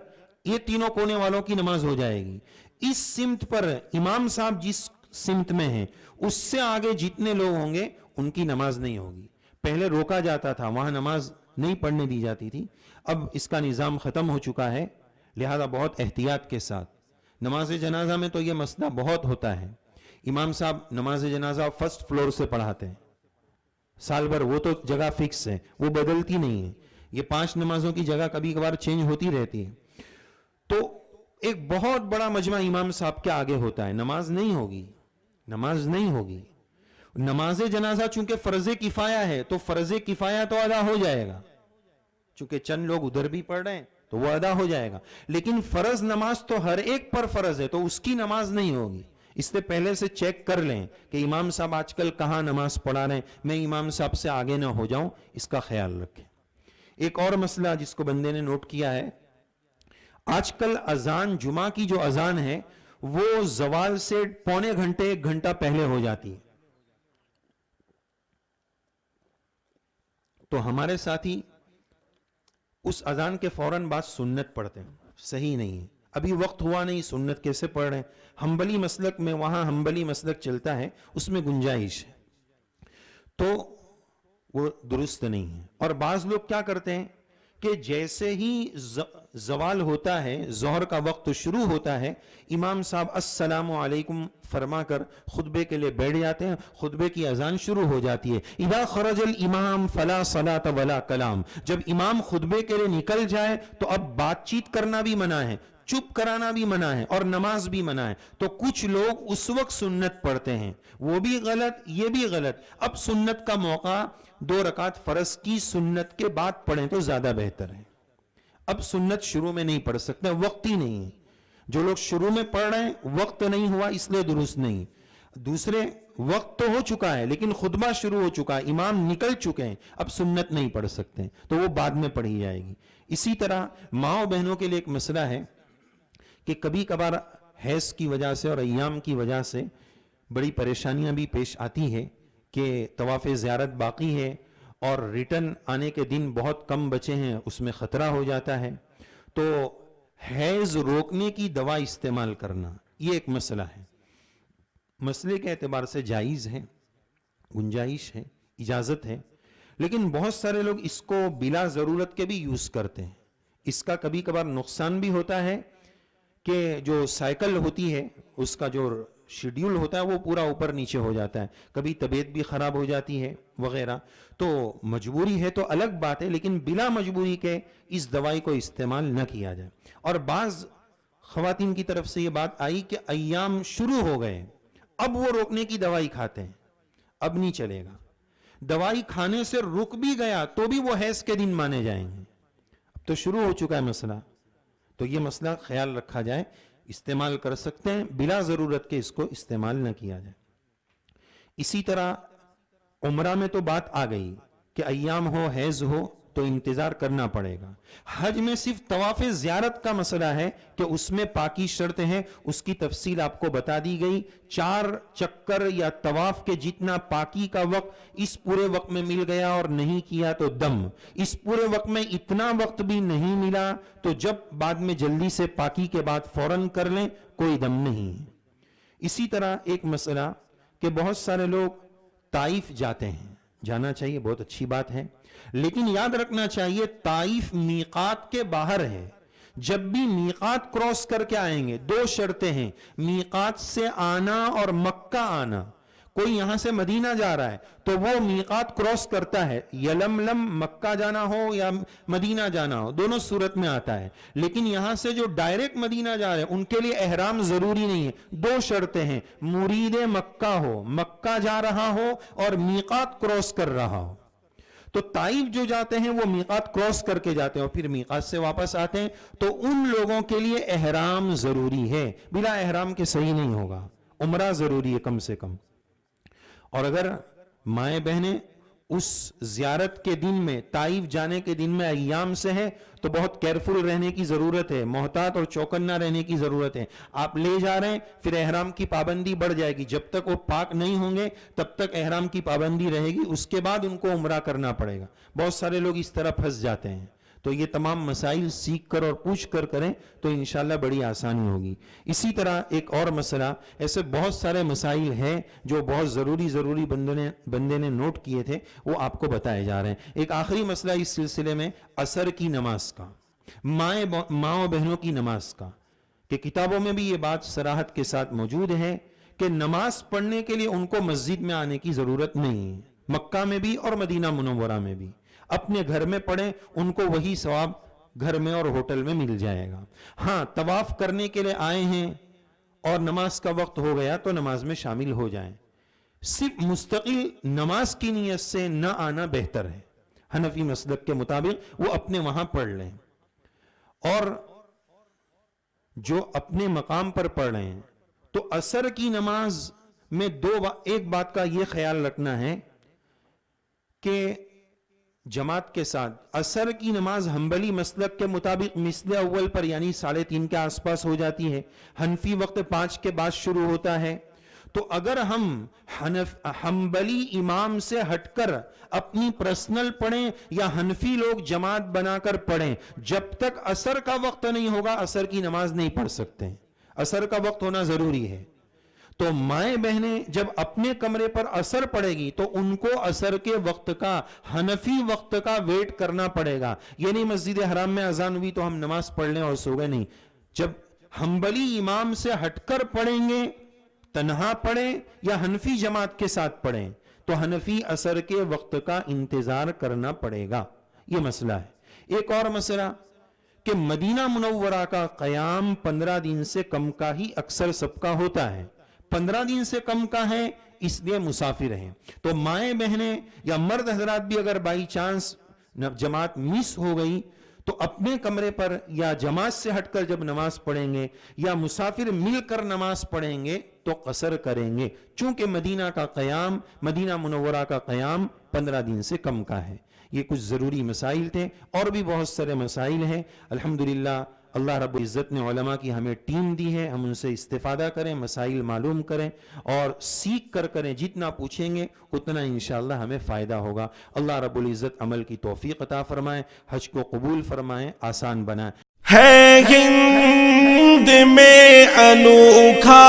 یہ تینوں کونے والوں کی نماز ہو جائے گی. اس سمت پر امام صاحب جس سمت میں ہیں اس سے آگے جتنے لوگ ہوں گے ان کی نماز نہیں ہوگی. پہلے روکا جاتا تھا, وہاں نماز نہیں پڑھنے دی جاتی تھی. اب اس کا نظام ختم ہو چکا ہے, لہذا بہت احتیاط کے ساتھ. نماز جنازہ میں تو یہ مسئلہ بہت ہوتا ہے. امام صاحب نماز جنازہ فرسٹ فلور سے پڑھاتے ہیں سال بھر, وہ تو جگہ فکس ہے, وہ بدلتی نہیں ہے. یہ 5 نمازوں کی جگہ کبھی کبھار چینج ہوتی رہتی ہے. تو ایک بہت بڑا مجمع امام صاحب کے آگے ہوتا ہے, نماز نہیں ہوگی. نماز جنازہ چونکہ فرض کفایہ ہے تو فرض کفایہ تو ادا ہو جائے گا, چونکہ چند لوگ ادھر بھی پڑھ رہے ہیں تو وہ ادا ہو جائے گا. لیکن فرض نماز تو ہر ایک پر فرض ہے, تو اس کی نماز نہیں ہوگی. اس سے پہلے سے چیک کر لیں کہ امام صاحب آج کل کہاں نماز پڑھا رہے ہیں, میں امام صاحب سے آگے نہ ہو جاؤں, اس کا خیال رکھیں. ایک اور مسئلہ جس کو بندے نے نوٹ کیا ہے, آج کل اذان, جمعہ کی جو اذان ہے وہ زوال سے پونے گھنٹے 1 گھنٹہ پہلے ہو جاتی ہے. تو ہمارے ساتھی اس اذان کے فوراً بعد سنت پڑھتے ہیں, صحیح نہیں ہے. ابھی وقت ہوا نہیں, سنت کیسے پڑھ رہے ہیں؟ حنبلی مسلک میں, وہاں حنبلی مسلک چلتا ہے, اس میں گنجائش ہے, تو وہ درست نہیں ہے. اور بعض لوگ کیا کرتے ہیں کہ جیسے ہی زوال ہوتا ہے, ظہر کا وقت شروع ہوتا ہے, امام صاحب السلام علیکم فرما کر خطبے کے لیے بیٹھ جاتے ہیں. خطبے کی اذان شروع ہو جاتی ہے. اذا خرج الامام فلا صلاۃ ولا کلام. جب امام خطبے کے لیے نکل جائے تو اب بات چیت کرنا بھی منع ہے, چپ کرانا بھی منع ہے, اور نماز بھی منع ہے. تو کچھ لوگ اس وقت سنت پڑھتے ہیں, وہ بھی غلط, یہ بھی غلط. اب سنت کا موقع 2 رکعت فرض کی سنت کے بعد پڑھیں تو زیادہ بہتر ہے. اب سنت شروع میں نہیں پڑھ سکتے, وقت ہی نہیں ہے. جو لوگ شروع میں پڑھ رہے ہیں وقت نہیں ہوا اس لیے درست نہیں. دوسرے وقت تو ہو چکا ہے لیکن خطبہ شروع ہو چکا ہے, امام نکل چکے ہیں, اب سنت نہیں پڑھ سکتے تو وہ بعد میں پڑھی جائے گی. اسی طرح ماؤں بہنوں کے لیے ایک مسئلہ ہے کہ کبھی کبھار حیض کی وجہ سے اور ایام کی وجہ سے بڑی پریشانیاں بھی پیش آتی ہے کہ طواف زیارت باقی ہے اور ریٹرن آنے کے دن بہت کم بچے ہیں, اس میں خطرہ ہو جاتا ہے. تو حیض روکنے کی دوا استعمال کرنا یہ ایک مسئلہ ہے. مسئلے کے اعتبار سے جائز ہے, گنجائش ہے, اجازت ہے, لیکن بہت سارے لوگ اس کو بلا ضرورت کے بھی یوز کرتے ہیں. اس کا کبھی کبھار نقصان بھی ہوتا ہے کہ جو سائیکل ہوتی ہے اس کا جو شیڈیول ہوتا ہے وہ پورا اوپر نیچے ہو جاتا ہے, کبھی طبیعت بھی خراب ہو جاتی ہے وغیرہ. تو مجبوری ہے تو الگ بات ہے, لیکن بلا مجبوری کے اس دوائی کو استعمال نہ کیا جائے. اور بعض خواتین کی طرف سے یہ بات آئی کہ ایام شروع ہو گئے, اب وہ روکنے کی دوائی کھاتے ہیں, اب نہیں چلے گا. دوائی کھانے سے رک بھی گیا تو بھی وہ حیض کے دن مانے جائیں گے. اب تو شروع ہو چکا ہے مسئلہ, تو یہ مسئلہ خیال رکھا جائے. استعمال کر سکتے ہیں, بلا ضرورت کے اس کو استعمال نہ کیا جائے. اسی طرح عمرہ میں تو بات آ گئی کہ ایام ہو حیض ہو تو انتظار کرنا پڑے گا. حج میں صرف طواف زیارت کا مسئلہ ہے کہ اس میں پاکی شرط ہے, اس کی تفصیل آپ کو بتا دی گئی. 4 چکر یا طواف کے جتنا پاکی کا وقت اس پورے وقت میں مل گیا اور نہیں کیا تو دم. اس پورے وقت میں اتنا وقت بھی نہیں ملا تو جب بعد میں جلدی سے پاکی کے بعد فوراً کر لیں, کوئی دم نہیں ہے. اسی طرح ایک مسئلہ کہ بہت سارے لوگ طائف جاتے ہیں, جانا چاہیے, بہت اچھی بات ہے, لیکن یاد رکھنا چاہیے طائف میقات کے باہر ہے. جب بھی میقات کراس کر کے آئیں گے 2 شرطیں ہیں, میقات سے آنا اور مکہ آنا. کوئی یہاں سے مدینہ جا رہا ہے تو وہ میقات کراس کرتا ہے, یلملم مکہ جانا ہو یا مدینہ جانا ہو دونوں صورت میں آتا ہے. لیکن یہاں سے جو ڈائریکٹ مدینہ جا رہے ہیں ان کے لیے احرام ضروری نہیں ہے. 2 شرطیں ہیں, مرید مکہ ہو, مکہ جا رہا ہو, اور میقات کراس کر رہا ہو. تو طائف جو جاتے ہیں وہ میقات کراس کر کے جاتے ہیں اور پھر میقات سے واپس آتے ہیں, تو ان لوگوں کے لیے احرام ضروری ہے. بلا احرام کے صحیح نہیں ہوگا, عمرہ ضروری ہے کم سے کم. اور اگر مائیں بہنیں اس زیارت کے دن میں, طائف جانے کے دن میں ایام سے ہے تو بہت کیئرفل رہنے کی ضرورت ہے, محتاط اور چوکنا رہنے کی ضرورت ہے. آپ لے جا رہے ہیں پھر احرام کی پابندی بڑھ جائے گی, جب تک وہ پاک نہیں ہوں گے تب تک احرام کی پابندی رہے گی, اس کے بعد ان کو عمرہ کرنا پڑے گا. بہت سارے لوگ اس طرح پھنس جاتے ہیں. تو یہ تمام مسائل سیکھ کر اور پوچھ کر کریں تو انشاءاللہ بڑی آسانی ہوگی. اسی طرح ایک اور مسئلہ, ایسے بہت سارے مسائل ہیں جو بہت ضروری بندے نے نوٹ کیے تھے, وہ آپ کو بتائے جا رہے ہیں. ایک آخری مسئلہ اس سلسلے میں عصر کی نماز کا, ماں بہنوں کی نماز کا, کہ کتابوں میں بھی یہ بات صراحت کے ساتھ موجود ہے کہ نماز پڑھنے کے لیے ان کو مسجد میں آنے کی ضرورت نہیں ہے. مکہ میں بھی اور مدینہ منورہ میں بھی اپنے گھر میں پڑھیں, ان کو وہی ثواب گھر میں اور ہوٹل میں مل جائے گا. ہاں طواف کرنے کے لیے آئے ہیں اور نماز کا وقت ہو گیا تو نماز میں شامل ہو جائیں. صرف مستقل نماز کی نیت سے نہ آنا بہتر ہے. حنفی مسلک کے مطابق وہ اپنے وہاں پڑھ لیں, اور جو اپنے مقام پر پڑھ رہے ہیں تو عصر کی نماز میں ایک بات کا یہ خیال رکھنا ہے کہ جماعت کے ساتھ عصر کی نماز حنبلی مسلک کے مطابق مثل اول پر یعنی 3:30 کے آس پاس ہو جاتی ہے. حنفی وقت 5 کے بعد شروع ہوتا ہے. تو اگر ہم حنبلی امام سے ہٹ کر اپنی پرسنل پڑھیں یا حنفی لوگ جماعت بنا کر پڑھیں, جب تک عصر کا وقت نہیں ہوگا عصر کی نماز نہیں پڑھ سکتے. عصر کا وقت ہونا ضروری ہے. تو مائیں بہنیں جب اپنے کمرے پر عصر پڑے گی تو ان کو عصر کے وقت کا, حنفی وقت کا ویٹ کرنا پڑے گا. یعنی مسجد حرام میں اذان ہوئی تو ہم نماز پڑھ لیں اور سو گئے, نہیں. جب حنبلی امام سے ہٹ کر پڑھیں گے تنہا پڑھیں یا حنفی جماعت کے ساتھ پڑھیں تو حنفی عصر کے وقت کا انتظار کرنا پڑے گا. یہ مسئلہ ہے. ایک اور مسئلہ کہ مدینہ منورہ کا قیام 15 دن سے کم کا ہی اکثر سب کا ہوتا ہے. 15 دن سے کم کا ہے اس لیے مسافر ہیں. تو مائیں بہنیں یا مرد حضرات بھی اگر بائی چانس جماعت مس ہو گئی تو اپنے کمرے پر یا جماعت سے ہٹ کر جب نماز پڑھیں گے یا مسافر مل کر نماز پڑھیں گے تو قصر کریں گے, چونکہ مدینہ کا قیام, مدینہ منورہ کا قیام 15 دن سے کم کا ہے. یہ کچھ ضروری مسائل تھے, اور بھی بہت سارے مسائل ہیں. الحمدللہ اللہ رب العزت نے علماء کی ہمیں ٹیم دی ہے, ہم ان سے استفادہ کریں, مسائل معلوم کریں اور سیکھ کر کریں. جتنا پوچھیں گے اتنا انشاءاللہ ہمیں فائدہ ہوگا. اللہ رب العزت عمل کی توفیق عطا فرمائے, حج کو قبول فرمائے, آسان بنائے. ہے ہند میں انوکھا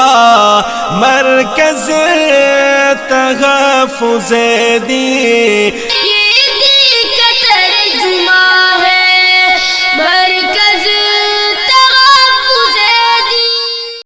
مرکز تحفظ دین.